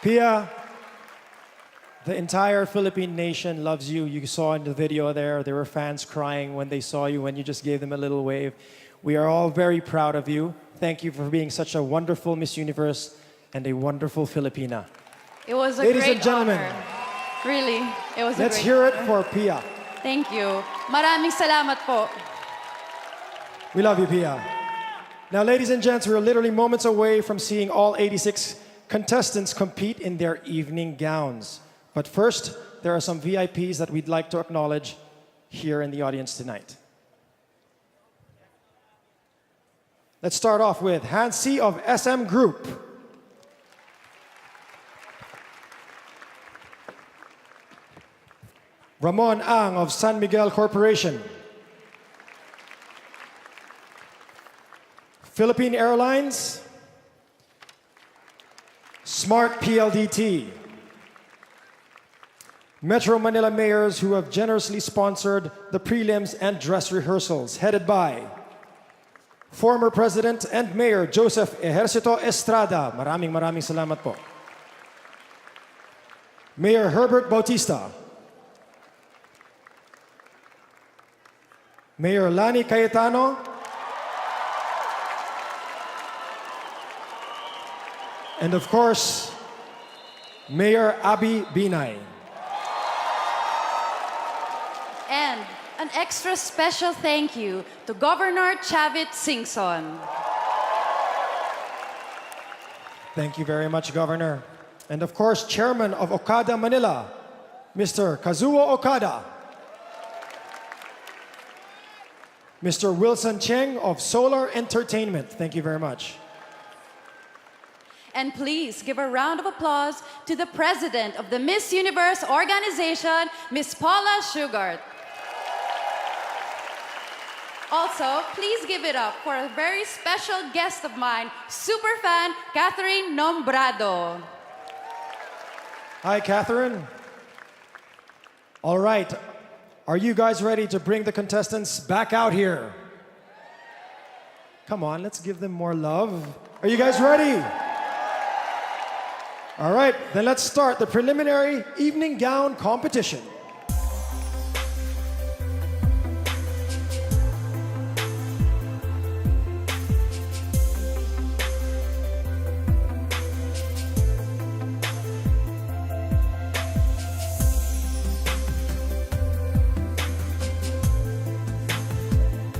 F: Pia, the entire Philippine nation loves you. You saw in the video there were fans crying when they saw you, when you just gave them a little wave. We are all very proud of you. Thank you for being such a wonderful Miss Universe and a wonderful Filipina.
D: It was a
F: Ladies
D: great
F: and gentlemen,
D: honor. Really, it was
F: let's
D: a great
F: hear it
D: honor.
F: for Pia.
D: Thank you. Maraming salamat po.
F: We love you, Pia. Now, ladies and gents, we're literally moments away from seeing all 86 contestants compete in their evening gowns. But first, there are some VIPs that we'd like to acknowledge here in the audience tonight. Let's start off with Hansi of SM Group. Ramon Ang of San Miguel Corporation. Philippine Airlines. Smart PLDT. Metro Manila mayors who have generously sponsored the prelims and dress rehearsals, headed by former President and Mayor Joseph Ejercito Estrada. Maraming salamat po. Mayor Herbert Bautista. Mayor Lani Cayetano. And of course, Mayor Abby Binay.
D: And an extra special thank you to Governor Chavit Singson.
F: Thank you very much, Governor. And of course, Chairman of Okada Manila, Mr. Kazuo Okada. Mr. Wilson Cheng of Solar Entertainment. Thank you very much.
D: And please give a round of applause to the president of the Miss Universe organization, Miss Paula Sugart. Also, please give it up for a very special guest of mine, superfan Catherine Nombrado.
F: Hi, Catherine. All right. Are you guys ready to bring the contestants back out here? Come on, let's give them more love. Are you guys ready? All right, then let's start the preliminary evening gown competition.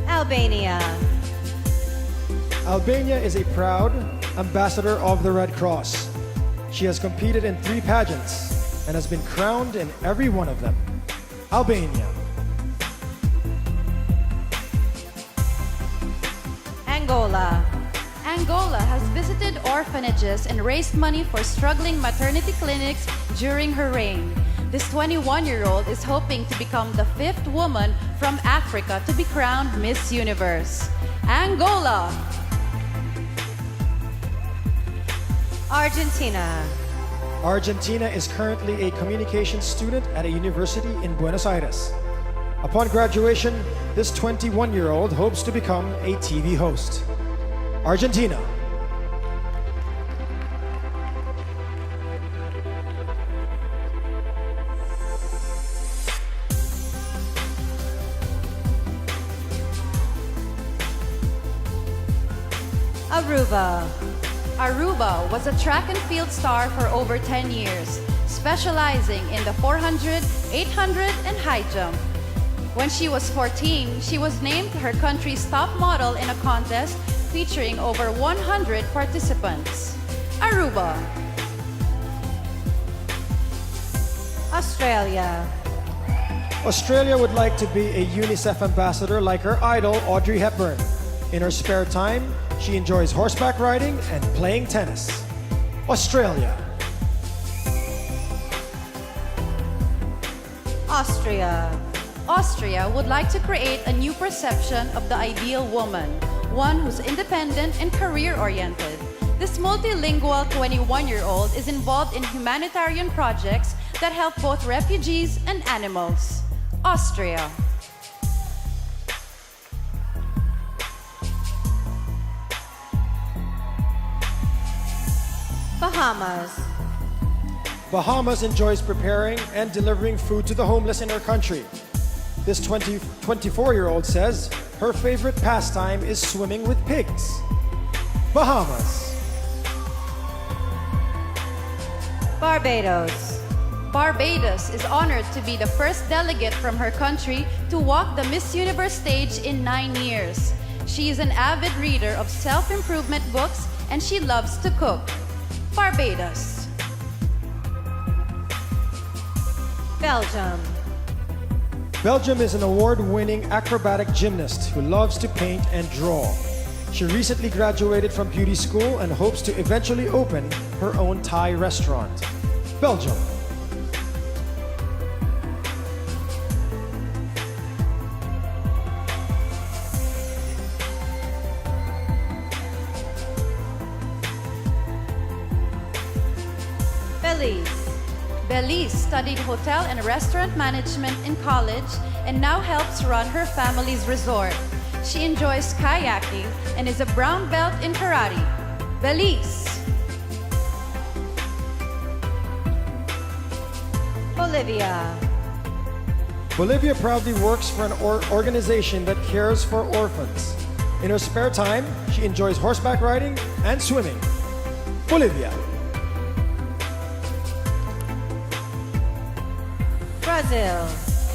E: Albania.
F: Albania is a proud ambassador of the Red Cross. She has competed in 3 pageants and has been crowned in every one of them. Albania.
E: Angola.
D: Angola has visited orphanages and raised money for struggling maternity clinics during her reign. This 21-year-old is hoping to become the 5th woman from Africa to be crowned Miss Universe. Angola.
E: Argentina.
F: Argentina is currently a communications student at a university in Buenos Aires. Upon graduation, this 21-year-old hopes to become a TV host. Argentina.
E: Aruba.
D: Aruba was a track and field star for over 10 years, specializing in the 400, 800, and high jump. When she was 14, she was named her country's top model in a contest featuring over 100 participants. Aruba.
E: Australia.
F: Australia would like to be a UNICEF ambassador like her idol, Audrey Hepburn. In her spare time, she enjoys horseback riding and playing tennis. Australia.
E: Austria.
D: Austria would like to create a new perception of the ideal woman, one who's independent and career-oriented. This multilingual 21-year-old is involved in humanitarian projects that help both refugees and animals. Austria.
E: Bahamas.
F: Bahamas enjoys preparing and delivering food to the homeless in her country. This 24-year-old says her favorite pastime is swimming with pigs. Bahamas.
E: Barbados.
D: Barbados is honored to be the first delegate from her country to walk the Miss Universe stage in 9 years. She is an avid reader of self-improvement books and she loves to cook. Barbados.
E: Belgium.
F: Belgium is an award-winning acrobatic gymnast who loves to paint and draw. She recently graduated from beauty school and hopes to eventually open her own Thai restaurant. Belgium.
E: Belize.
D: Belize studied hotel and restaurant management in college and now helps run her family's resort. She enjoys kayaking and is a brown belt in karate. Belize.
E: Bolivia.
F: Bolivia proudly works for an organization that cares for orphans. In her spare time, she enjoys horseback riding and swimming. Bolivia.
E: Brazil.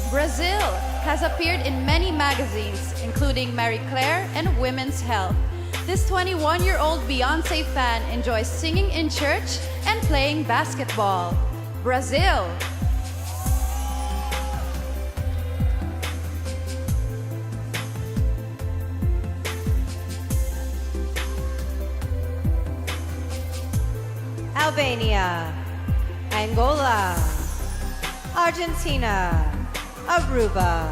D: Brazil has appeared in many magazines, including Marie Claire and Women's Health. This 21-year-old Beyoncé fan enjoys singing in church and playing basketball. Brazil.
E: Albania. Angola. Argentina. Aruba.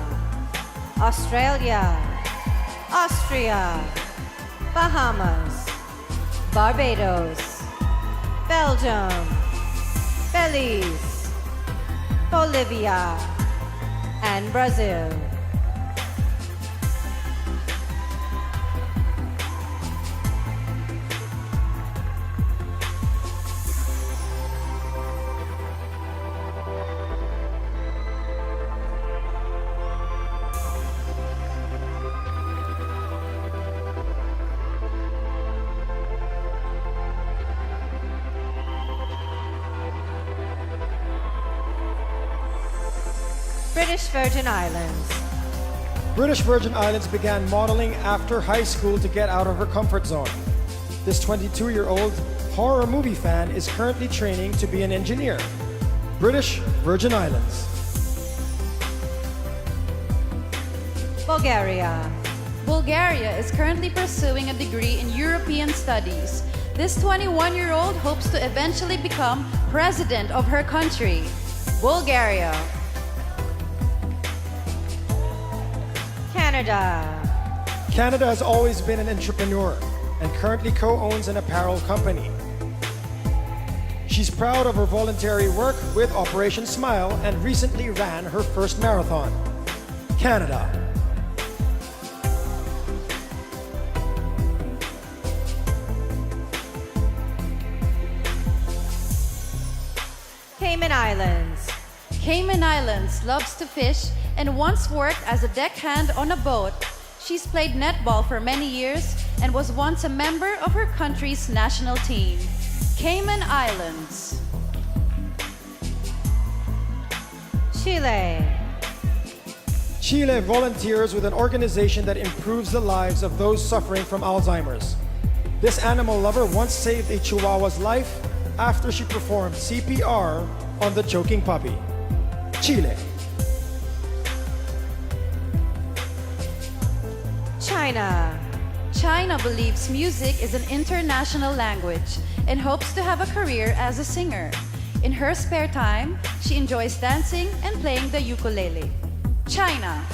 E: Australia. Austria. Bahamas. Barbados. Belgium. Belize. Bolivia. And Brazil. British Virgin Islands.
F: British Virgin Islands began modeling after high school to get out of her comfort zone. This 22-year-old horror movie fan is currently training to be an engineer. British Virgin Islands.
E: Bulgaria.
D: Bulgaria is currently pursuing a degree in European Studies. This 21-year-old hopes to eventually become president of her country. Bulgaria.
E: Canada.
F: Canada has always been an entrepreneur and currently co-owns an apparel company. She's proud of her voluntary work with Operation Smile and recently ran her first marathon. Canada.
E: Cayman Islands.
D: Cayman Islands loves to fish and once worked as a deckhand on a boat. She's played netball for many years and was once a member of her country's national team. Cayman Islands.
E: Chile.
F: Chile volunteers with an organization that improves the lives of those suffering from Alzheimer's. This animal lover once saved a Chihuahua's life after she performed CPR on the choking puppy. Chile.
E: China.
D: China believes music is an international language and hopes to have a career as a singer. In her spare time, she enjoys dancing and playing the ukulele. China.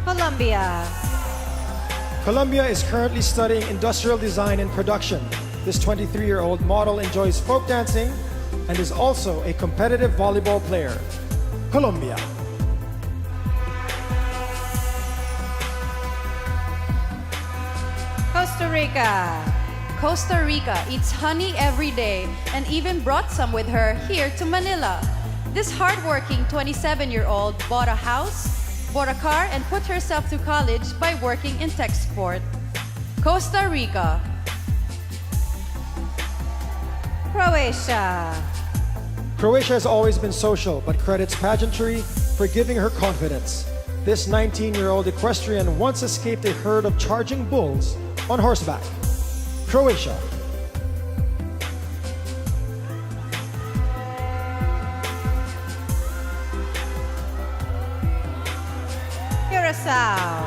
E: Colombia.
F: Colombia is currently studying industrial design and production. This 23-year-old model enjoys folk dancing and is also a competitive volleyball player. Colombia.
E: Costa Rica.
D: Costa Rica eats honey every day and even brought some with her here to Manila. This hardworking 27-year-old bought a house, bought a car, and put herself through college by working in tech support. Costa Rica.
E: Croatia.
F: Croatia has always been social, but credits pageantry for giving her confidence. This 19-year-old equestrian once escaped a herd of charging bulls on horseback. Croatia.
E: Curacao.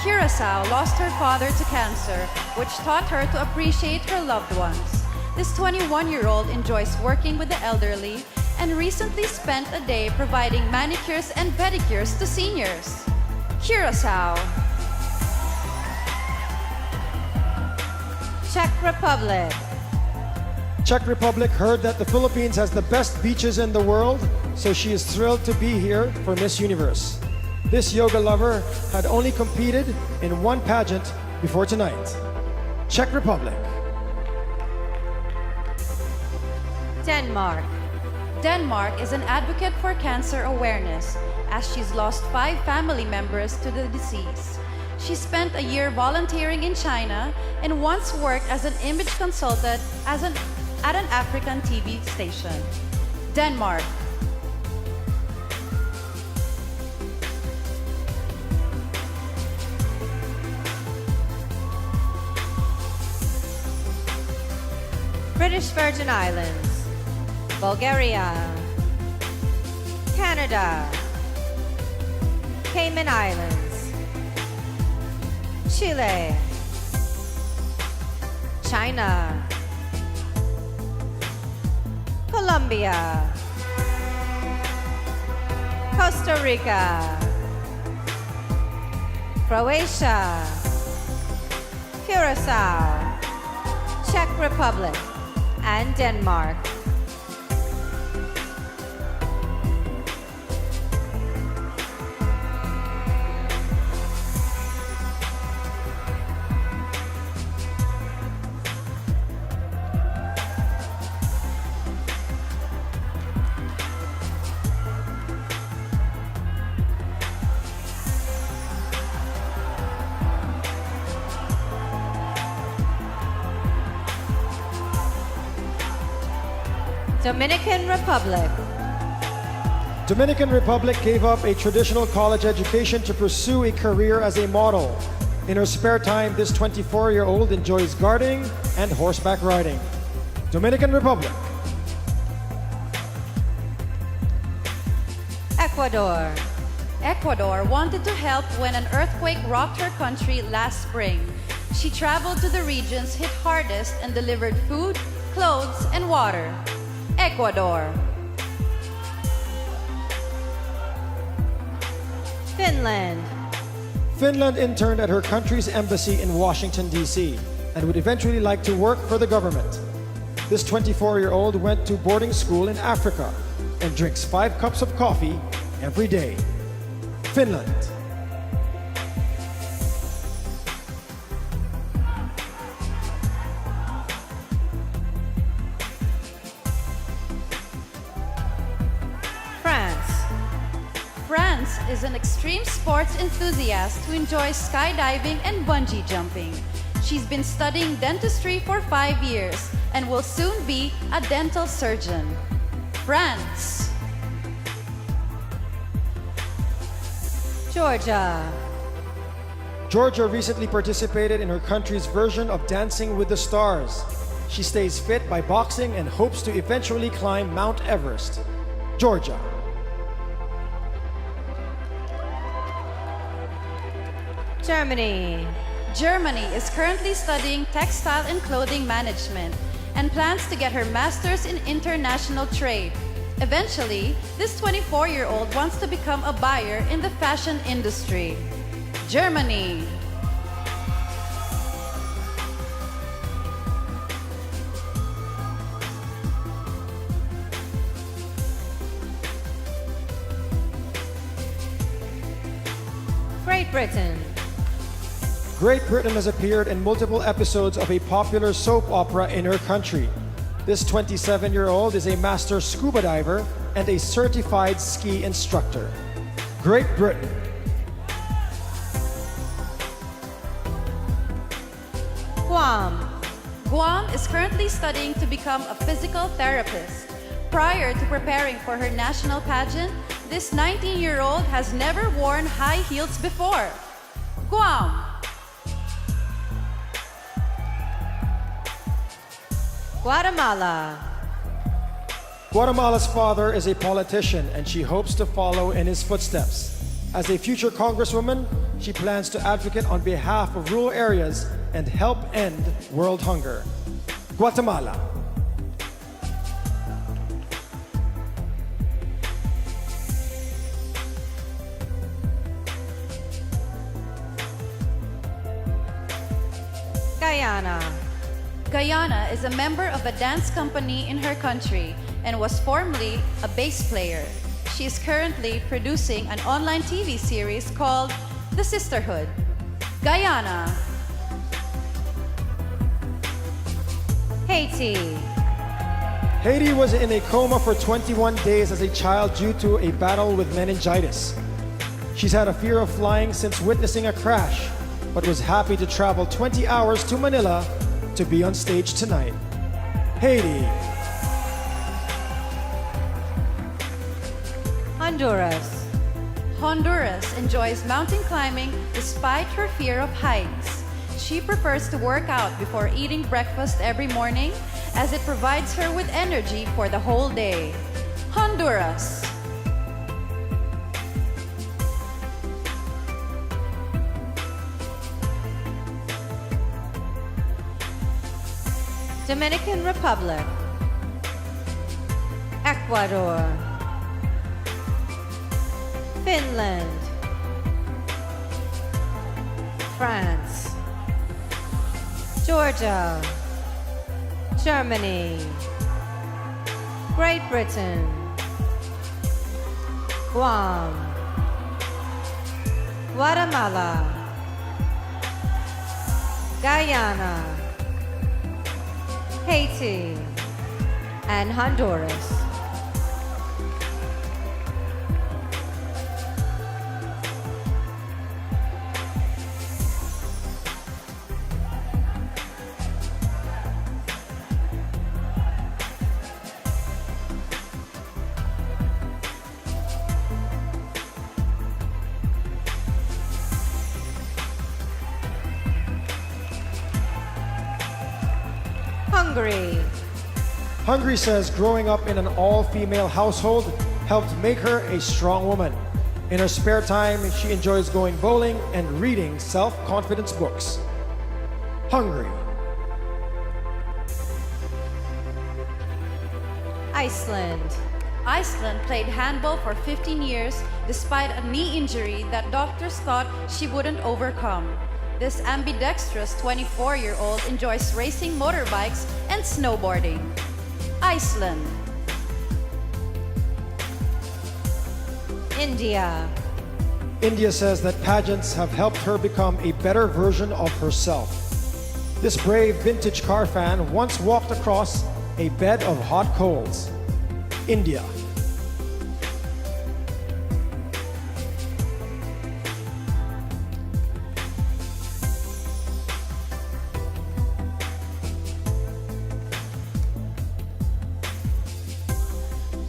D: Curacao lost her father to cancer, which taught her to appreciate her loved ones. This 21-year-old enjoys working with the elderly and recently spent a day providing manicures and pedicures to seniors. Curacao.
E: Czech Republic.
F: Czech Republic heard that the Philippines has the best beaches in the world, so she is thrilled to be here for Miss Universe. This yoga lover had only competed in one pageant before tonight. Czech Republic.
E: Denmark.
D: Denmark is an advocate for cancer awareness, as she's lost 5 family members to the disease. She spent a year volunteering in China and once worked as an image consultant at an African TV station. Denmark.
E: British Virgin Islands. Bulgaria. Canada. Cayman Islands. Chile. China. Colombia. Costa Rica. Croatia. Curacao. Czech Republic. And Denmark. Dominican Republic.
F: Dominican Republic gave up a traditional college education to pursue a career as a model. In her spare time, this 24-year-old enjoys gardening and horseback riding. Dominican Republic.
E: Ecuador.
D: Ecuador wanted to help when an earthquake rocked her country last spring. She traveled to the regions hit hardest and delivered food, clothes, and water. Ecuador.
E: Finland.
F: Finland interned at her country's embassy in Washington, D.C., and would eventually like to work for the government. This 24-year-old went to boarding school in Africa and drinks 5 cups of coffee every day. Finland.
E: France.
D: France is an extreme sports enthusiast who enjoys skydiving and bungee jumping. She's been studying dentistry for 5 years and will soon be a dental surgeon. France.
E: Georgia.
F: Georgia recently participated in her country's version of Dancing with the Stars. She stays fit by boxing and hopes to eventually climb Mount Everest. Georgia.
E: Germany.
D: Germany is currently studying textile and clothing management and plans to get her master's in international trade. Eventually, this 24-year-old wants to become a buyer in the fashion industry. Germany.
E: Great Britain.
F: Great Britain has appeared in multiple episodes of a popular soap opera in her country. This 27-year-old is a master scuba diver and a certified ski instructor. Great Britain.
E: Guam.
D: Guam is currently studying to become a physical therapist. Prior to preparing for her national pageant, this 19-year-old has never worn high heels before. Guam.
E: Guatemala.
F: Guatemala's father is a politician and she hopes to follow in his footsteps. As a future congresswoman, she plans to advocate on behalf of rural areas and help end world hunger. Guatemala.
E: Guyana.
D: Guyana is a member of a dance company in her country and was formerly a bass player. She is currently producing an online TV series called The Sisterhood. Guyana.
E: Haiti.
F: Haiti was in a coma for 21 days as a child due to a battle with meningitis. She's had a fear of flying since witnessing a crash, but was happy to travel 20 hours to Manila to be on stage tonight. Haiti.
E: Honduras.
D: Honduras enjoys mountain climbing despite her fear of heights. She prefers to work out before eating breakfast every morning as it provides her with energy for the whole day. Honduras.
E: Dominican Republic. Ecuador. Finland. France. Georgia. Germany. Great Britain. Guam. Guatemala. Guyana. Haiti, and Honduras. Hungary.
F: Hungary says growing up in an all-female household helped make her a strong woman. In her spare time, she enjoys going bowling and reading self-confidence books. Hungary.
E: Iceland.
D: Iceland played handball for 15 years despite a knee injury that doctors thought she wouldn't overcome. This ambidextrous 24-year-old enjoys racing motorbikes and snowboarding. Iceland.
E: India.
F: India says that pageants have helped her become a better version of herself. This brave vintage car fan once walked across a bed of hot coals. India.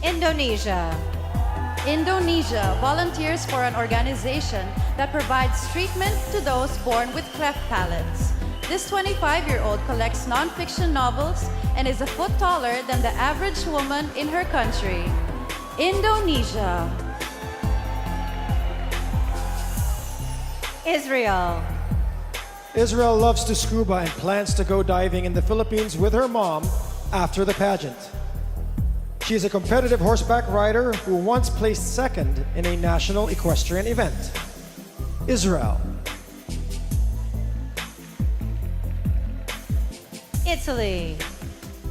E: Indonesia.
D: Indonesia volunteers for an organization that provides treatment to those born with cleft palates. This 25-year-old collects non-fiction novels and is a foot taller than the average woman in her country. Indonesia.
E: Israel.
F: Israel loves to scuba and plans to go diving in the Philippines with her mom after the pageant. She is a competitive horseback rider who once placed second in a national equestrian event. Israel.
E: Italy.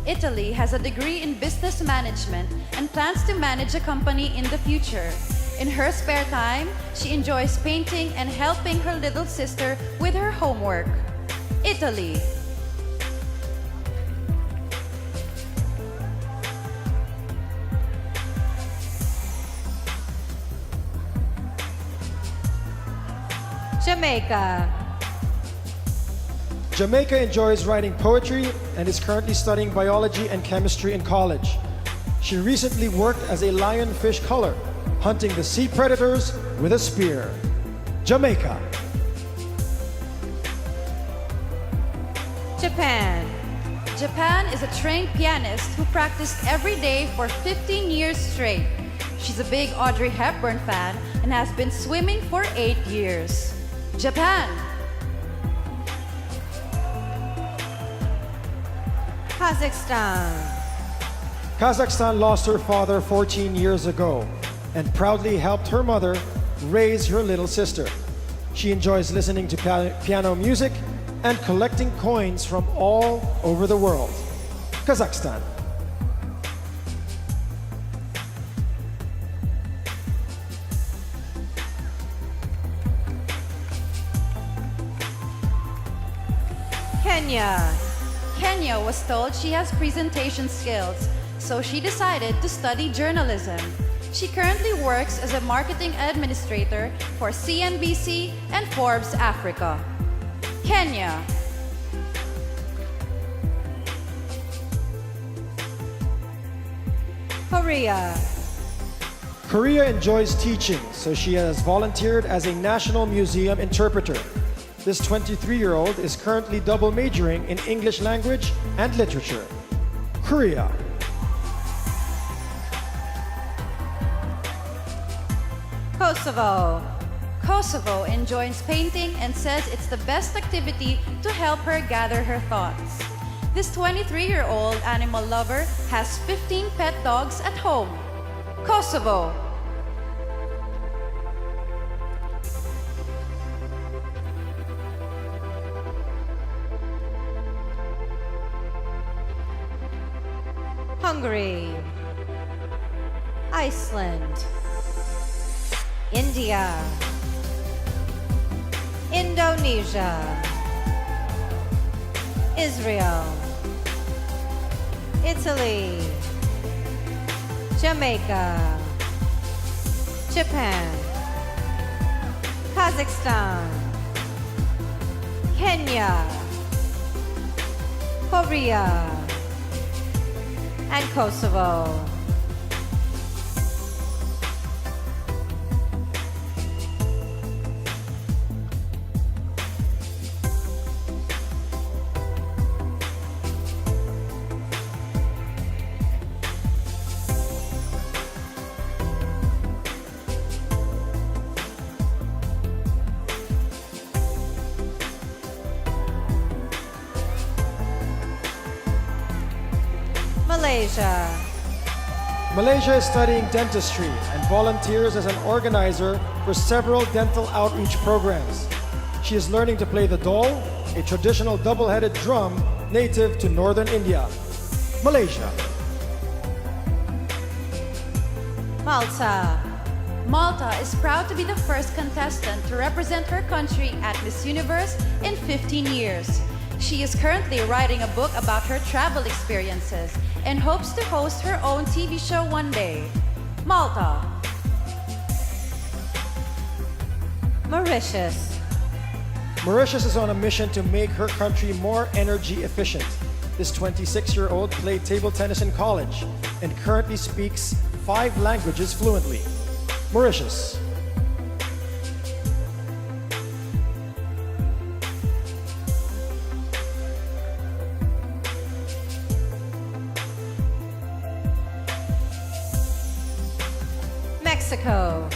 D: Italy has a degree in business management and plans to manage a company in the future. In her spare time, she enjoys painting and helping her little sister with her homework. Italy.
E: Jamaica.
F: Jamaica enjoys writing poetry and is currently studying biology and chemistry in college. She recently worked as a lionfish culler, hunting the sea predators with a spear. Jamaica.
E: Japan.
D: Japan is a trained pianist who practiced every day for 15 years straight. She's a big Audrey Hepburn fan and has been swimming for 8 years. Japan.
E: Kazakhstan.
F: Kazakhstan lost her father 14 years ago and proudly helped her mother raise her little sister. She enjoys listening to piano music and collecting coins from all over the world. Kazakhstan.
E: Kenya.
D: Kenya was told she has presentation skills, so she decided to study journalism. She currently works as a marketing administrator for CNBC and Forbes Africa. Kenya.
E: Korea.
F: Korea enjoys teaching, so she has volunteered as a National Museum interpreter. This 23-year-old is currently double majoring in English language and literature. Korea.
E: Kosovo.
D: Kosovo enjoys painting and says it's the best activity to help her gather her thoughts. This 23-year-old animal lover has 15 pet dogs at home. Kosovo.
E: Hungary. Iceland. India. Indonesia. Israel. Italy. Jamaica. Japan. Kazakhstan. Kenya. Korea. And Kosovo. Malaysia.
F: Malaysia is studying dentistry and volunteers as an organizer for several dental outreach programs. She is learning to play the dol, a traditional double-headed drum native to northern India. Malaysia.
E: Malta.
D: Malta is proud to be the first contestant to represent her country at Miss Universe in 15 years. She is currently writing a book about her travel experiences and hopes to host her own TV show one day. Malta.
E: Mauritius.
F: Mauritius is on a mission to make her country more energy efficient. This 26-year-old played table tennis in college and currently speaks 5 languages fluently. Mauritius.
E: Mexico.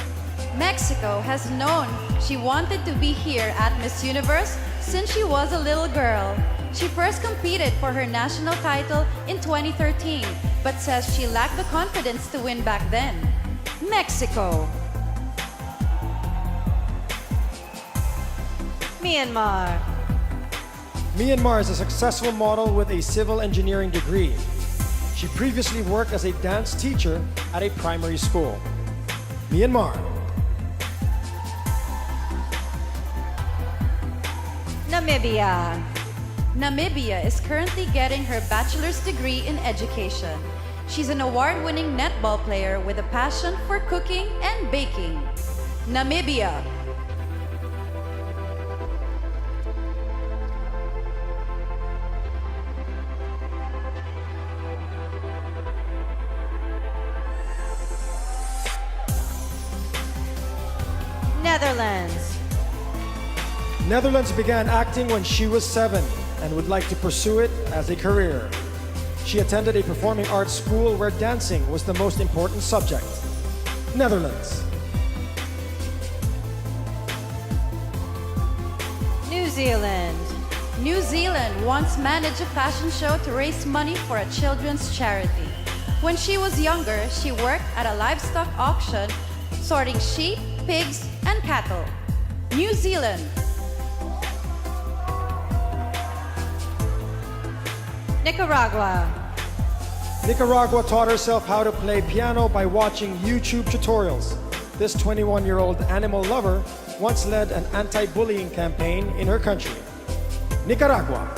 D: Mexico has known she wanted to be here at Miss Universe since she was a little girl. She first competed for her national title in 2013, but says she lacked the confidence to win back then. Mexico.
E: Myanmar.
F: Myanmar is a successful model with a civil engineering degree. She previously worked as a dance teacher at a primary school. Myanmar.
E: Namibia.
D: Namibia is currently getting her bachelor's degree in education. She's an award-winning netball player with a passion for cooking and baking. Namibia.
E: Netherlands.
F: Netherlands began acting when she was 7 and would like to pursue it as a career. She attended a performing arts school where dancing was the most important subject. Netherlands.
E: New Zealand.
D: New Zealand once managed a fashion show to raise money for a children's charity. When she was younger, she worked at a livestock auction, sorting sheep, pigs, and cattle. New Zealand.
E: Nicaragua.
F: Nicaragua taught herself how to play piano by watching YouTube tutorials. This 21-year-old animal lover once led an anti-bullying campaign in her country. Nicaragua.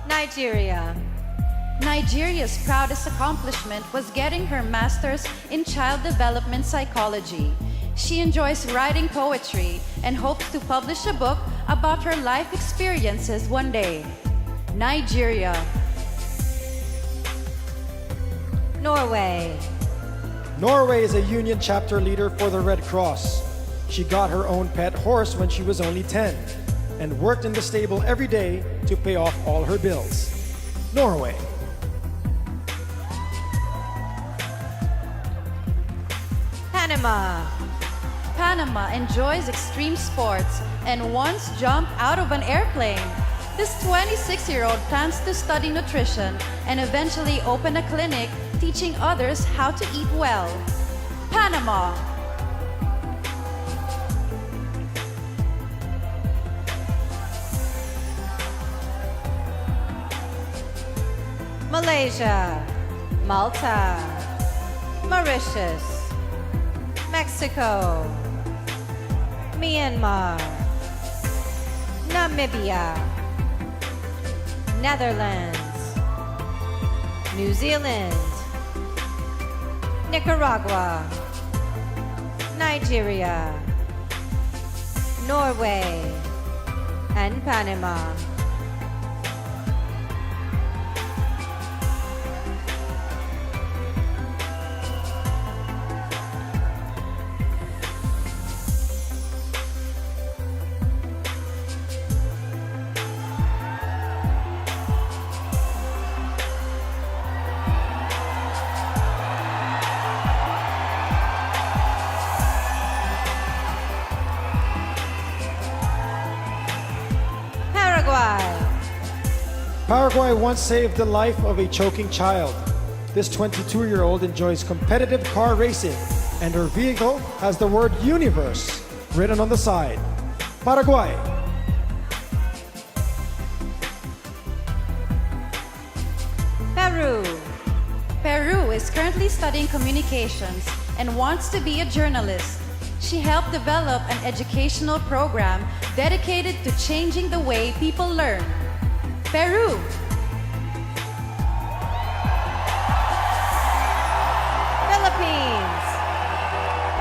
E: Nigeria.
D: Nigeria's proudest accomplishment was getting her master's in child development psychology. She enjoys writing poetry and hopes to publish a book about her life experiences one day. Nigeria.
E: Norway.
F: Norway is a union chapter leader for the Red Cross. She got her own pet horse when she was only 10 and worked in the stable every day to pay off all her bills. Norway.
E: Panama.
D: Panama enjoys extreme sports and once jumped out of an airplane. This 26-year-old plans to study nutrition and eventually open a clinic teaching others how to eat well. Panama.
E: Malaysia. Malta. Mauritius. Mexico. Myanmar. Namibia. Netherlands. New Zealand. Nicaragua. Nigeria. Norway. And Panama.
F: Paraguay once saved the life of a choking child. This 22-year-old enjoys competitive car racing, and her vehicle has the word universe written on the side. Paraguay.
C: Peru.
D: Peru is currently studying communications and wants to be a journalist. She helped develop an educational program dedicated to changing the way people learn. Peru.
C: Philippines.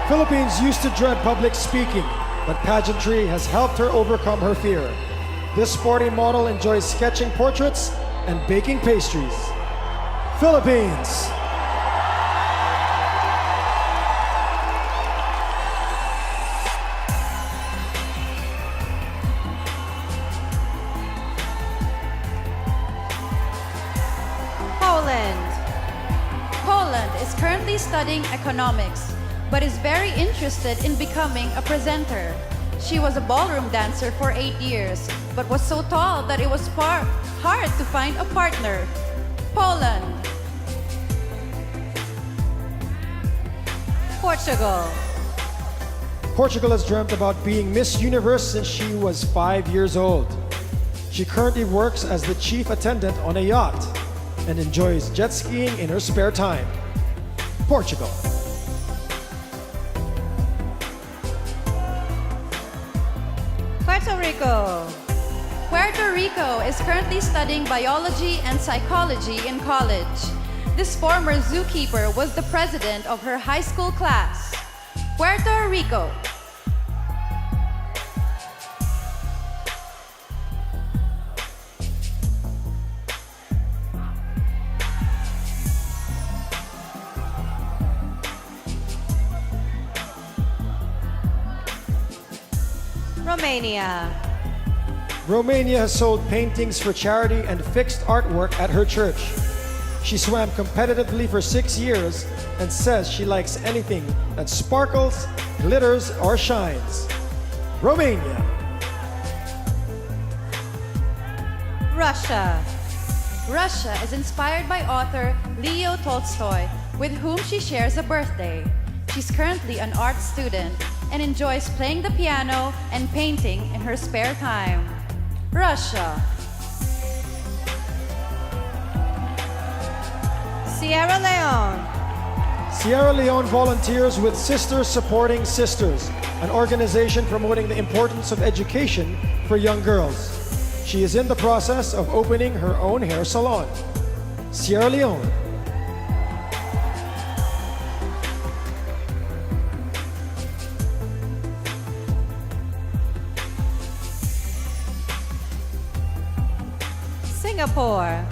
F: Philippines used to dread public speaking, but pageantry has helped her overcome her fear. This sporty model enjoys sketching portraits and baking pastries. Philippines.
C: Poland.
D: Poland is currently studying economics, but is very interested in becoming a presenter. She was a ballroom dancer for 8 years, but was so tall that it was hard to find a partner. Poland.
C: Portugal.
F: Portugal has dreamt about being Miss Universe since she was 5 years old. She currently works as the chief attendant on a yacht and enjoys jet skiing in her spare time. Portugal.
C: Puerto Rico.
D: Puerto Rico is currently studying biology and psychology in college. This former zookeeper was the president of her high school class. Puerto Rico.
C: Romania.
F: Romania has sold paintings for charity and fixed artwork at her church. She swam competitively for 6 years and says she likes anything that sparkles, glitters, or shines. Romania.
C: Russia.
D: Russia is inspired by author Leo Tolstoy, with whom she shares a birthday. She's currently an art student and enjoys playing the piano and painting in her spare time. Russia.
C: Sierra Leone.
F: Sierra Leone volunteers with Sisters Supporting Sisters, an organization promoting the importance of education for young girls. She is in the process of opening her own hair salon. Sierra Leone.
C: Singapore.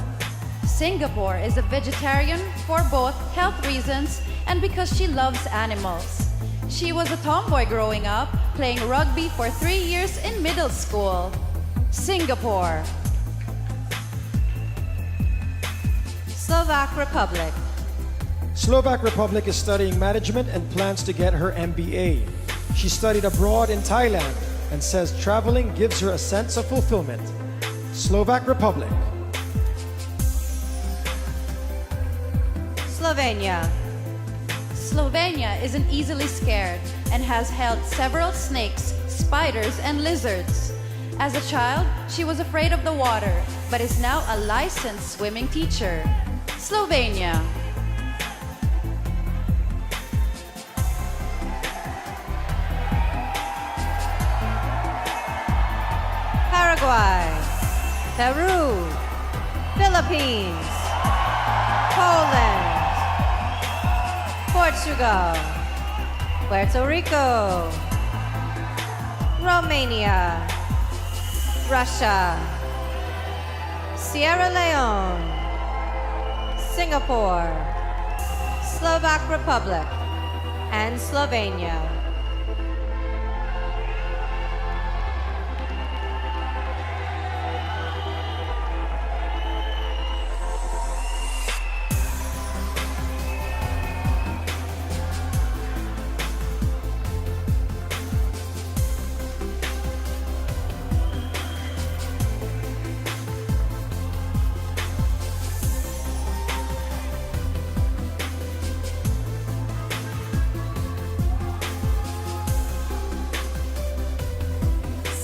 D: Singapore is a vegetarian for both health reasons and because she loves animals. She was a tomboy growing up, playing rugby for 3 years in middle school. Singapore.
C: Slovak Republic.
F: Slovak Republic is studying management and plans to get her MBA. She studied abroad in Thailand and says traveling gives her a sense of fulfillment. Slovak Republic.
C: Slovenia.
D: Slovenia isn't easily scared and has held several snakes, spiders, and lizards. As a child, she was afraid of the water, but is now a licensed swimming teacher. Slovenia.
C: Paraguay. Peru. Philippines. Poland. Portugal. Puerto Rico. Romania. Russia. Sierra Leone. Singapore. Slovak Republic. And Slovenia.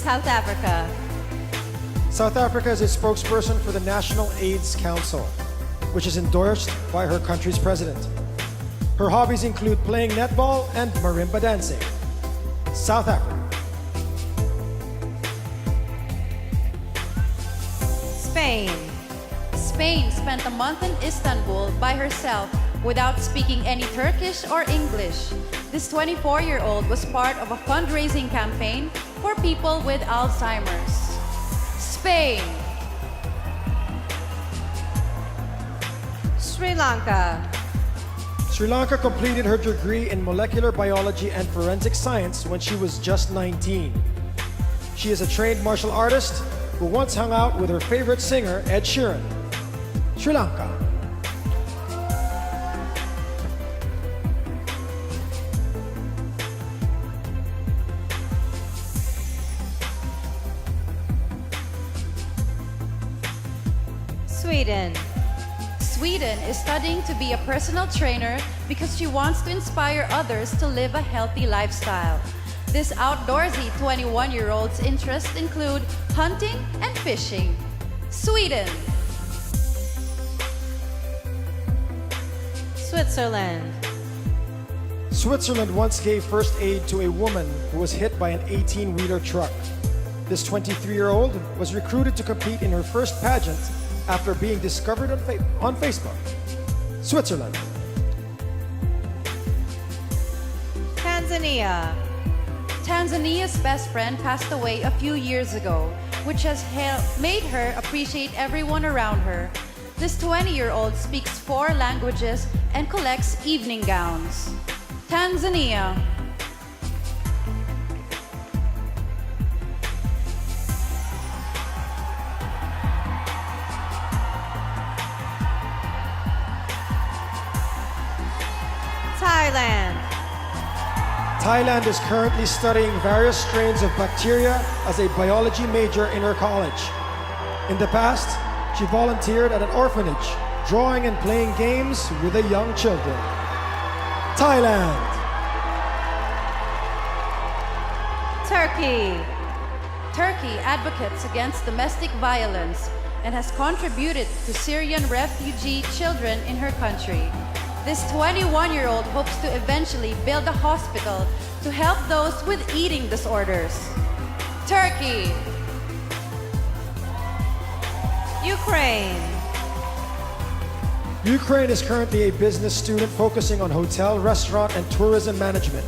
C: South Africa.
F: South Africa is a spokesperson for the National AIDS Council, which is endorsed by her country's president. Her hobbies include playing netball and marimba dancing. South Africa.
C: Spain.
D: Spain spent a month in Istanbul by herself without speaking any Turkish or English. This 24-year-old was part of a fundraising campaign for people with Alzheimer's. Spain.
C: Sri Lanka.
F: Sri Lanka completed her degree in molecular biology and forensic science when she was just 19. She is a trained martial artist who once hung out with her favorite singer, Ed Sheeran. Sri Lanka.
C: Sweden.
D: Sweden is studying to be a personal trainer because she wants to inspire others to live a healthy lifestyle. This outdoorsy 21-year-old's interests include hunting and fishing. Sweden.
C: Switzerland.
F: Switzerland once gave first aid to a woman who was hit by an 18-wheeler truck. This 23-year-old was recruited to compete in her first pageant after being discovered on Facebook. Switzerland.
C: Tanzania.
D: Tanzania's best friend passed away a few years ago, which has made her appreciate everyone around her. This 20-year-old speaks 4 languages and collects evening gowns. Tanzania.
C: Thailand.
F: Thailand is currently studying various strains of bacteria as a biology major in her college. In the past, she volunteered at an orphanage, drawing and playing games with the young children. Thailand.
C: Turkey.
D: Turkey advocates against domestic violence and has contributed to Syrian refugee children in her country. This 21-year-old hopes to eventually build a hospital to help those with eating disorders. Turkey.
C: Ukraine.
F: Ukraine is currently a business student focusing on hotel, restaurant, and tourism management.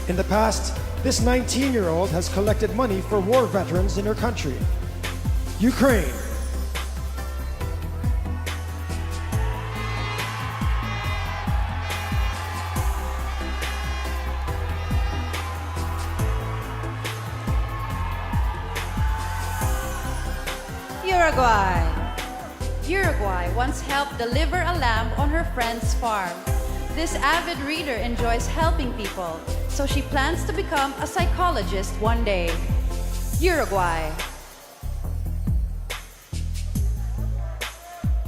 F: In the past, this 19-year-old has collected money for war veterans in her country. Ukraine.
C: Uruguay.
D: Uruguay once helped deliver a lamb on her friend's farm. This avid reader enjoys helping people, so she plans to become a psychologist one day. Uruguay.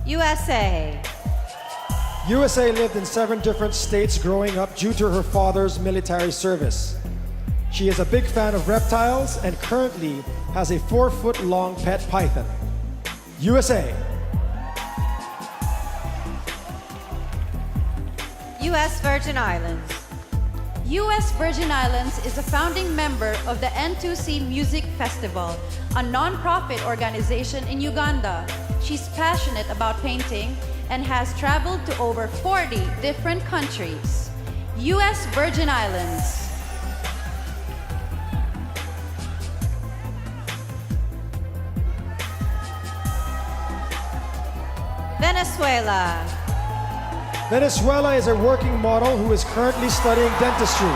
C: USA.
F: USA lived in 7 different states growing up due to her father's military service. She is a big fan of reptiles and currently has a 4-foot-long pet python. USA.
C: U.S. Virgin Islands.
D: U.S. Virgin Islands is a founding member of the N2C Music Festival, a non-profit organization in Uganda. She's passionate about painting and has traveled to over 40 different countries. U.S. Virgin Islands.
C: Venezuela.
F: Venezuela is a working model who is currently studying dentistry.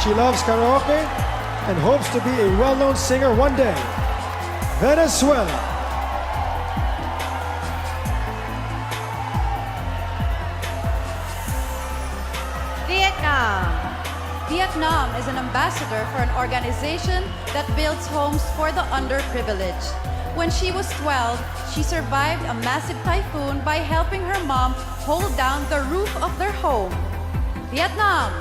F: She loves karaoke and hopes to be a well-known singer one day. Venezuela.
C: Vietnam.
D: Vietnam is an ambassador for an organization that builds homes for the underprivileged. When she was 12, she survived a massive typhoon by helping her mom hold down the roof of their home. Vietnam.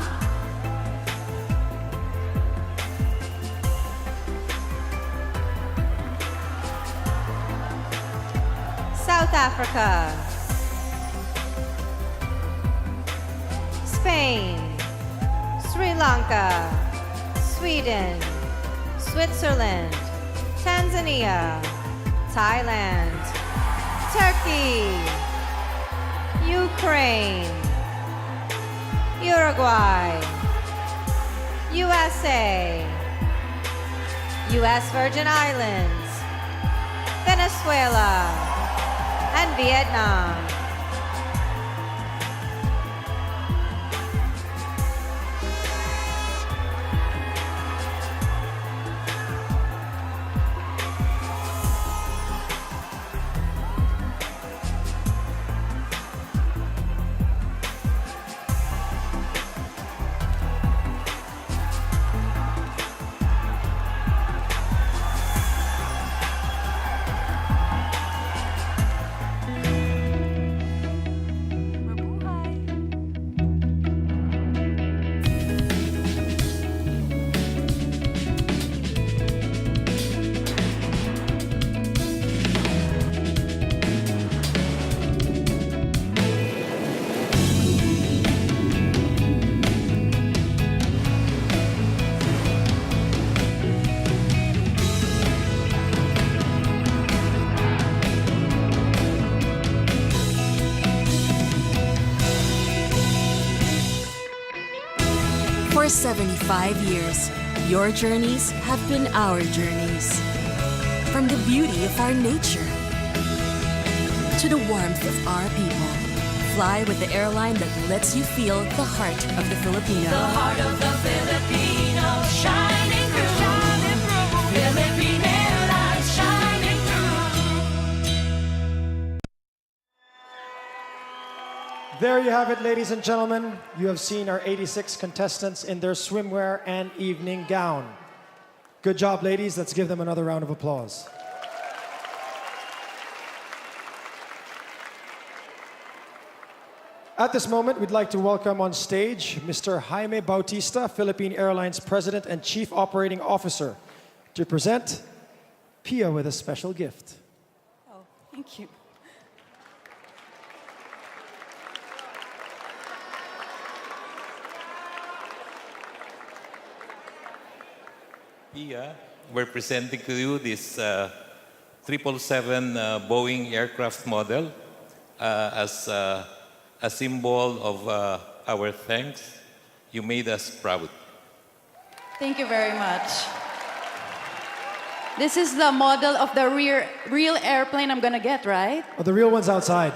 C: South Africa, Spain, Sri Lanka, Sweden, Switzerland, Tanzania, Thailand, Turkey, Ukraine, Uruguay, USA, US Virgin Islands, Venezuela, and Vietnam.
A: For 75 years, your journeys have been our journeys. From the beauty of our nature to the warmth of our people, fly with the airline that lets you feel the heart of the Filipino.
B: The heart of the Filipino, shining through. Philippine Airlines, shining through.
F: There you have it, ladies and gentlemen. You have seen our 86 contestants in their swimwear and evening gown. Good job, ladies. Let's give them another round of applause. At this moment, we'd like to welcome on stage Mr. Jaime Bautista, Philippine Airlines President and Chief Operating Officer, to present Pia with a special gift.
D: Oh, thank you.
M: Pia, we're presenting to you this 777 Boeing aircraft model as a symbol of our thanks. You made us proud.
D: Thank you very much. This is the model of the real airplane I'm gonna get, right?
F: Oh, the real one's outside.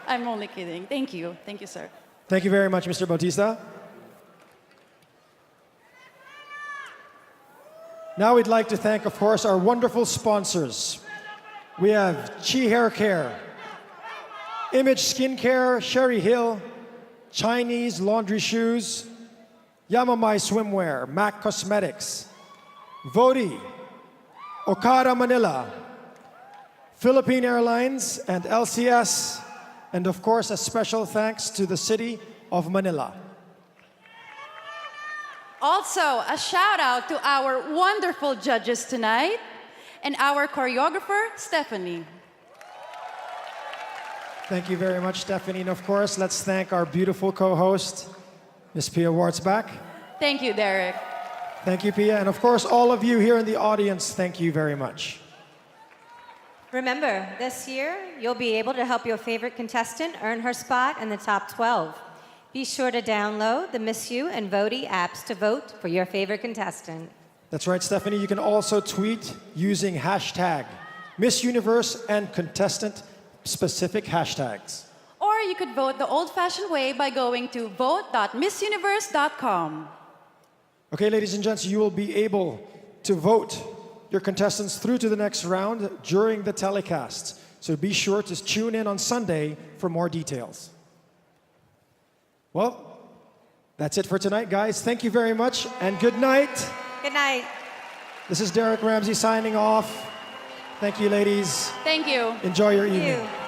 D: I'm only kidding. Thank you. Thank you, sir.
F: Thank you very much, Mr. Bautista. Now we'd like to thank, of course, our wonderful sponsors. We have Chi Hair Care, Image Skincare, Sherry Hill, Chinese Laundry Shoes, Yamamai Swimwear, MAC Cosmetics, Vodi, Okada Manila, Philippine Airlines, and LCS, and of course, a special thanks to the City of Manila.
D: Also, a shout out to our wonderful judges tonight and our choreographer, Stephanie.
F: Thank you very much, Stephanie. And of course, let's thank our beautiful co-host, Ms. Pia Wartzbach.
D: Thank you, Derek.
F: Thank you, Pia. And of course, all of you here in the audience, thank you very much.
C: Remember, this year, you'll be able to help your favorite contestant earn her spot in the top 12. Be sure to download the Miss You and Voti apps to vote for your favorite contestant.
F: That's right, Stephanie. You can also tweet using hashtag Miss Universe and contestant-specific hashtags.
D: Or you could vote the old-fashioned way by going to vote.missuniverse.com.
F: Okay, ladies and gents, you will be able to vote your contestants through to the next round during the telecast. So be sure to tune in on Sunday for more details. Well, that's it for tonight, guys. Thank you very much, and good night.
C: Good night.
F: This is Derek Ramsey signing off. Thank you, ladies.
D: Thank you.
F: Enjoy your evening.
C: Thank you.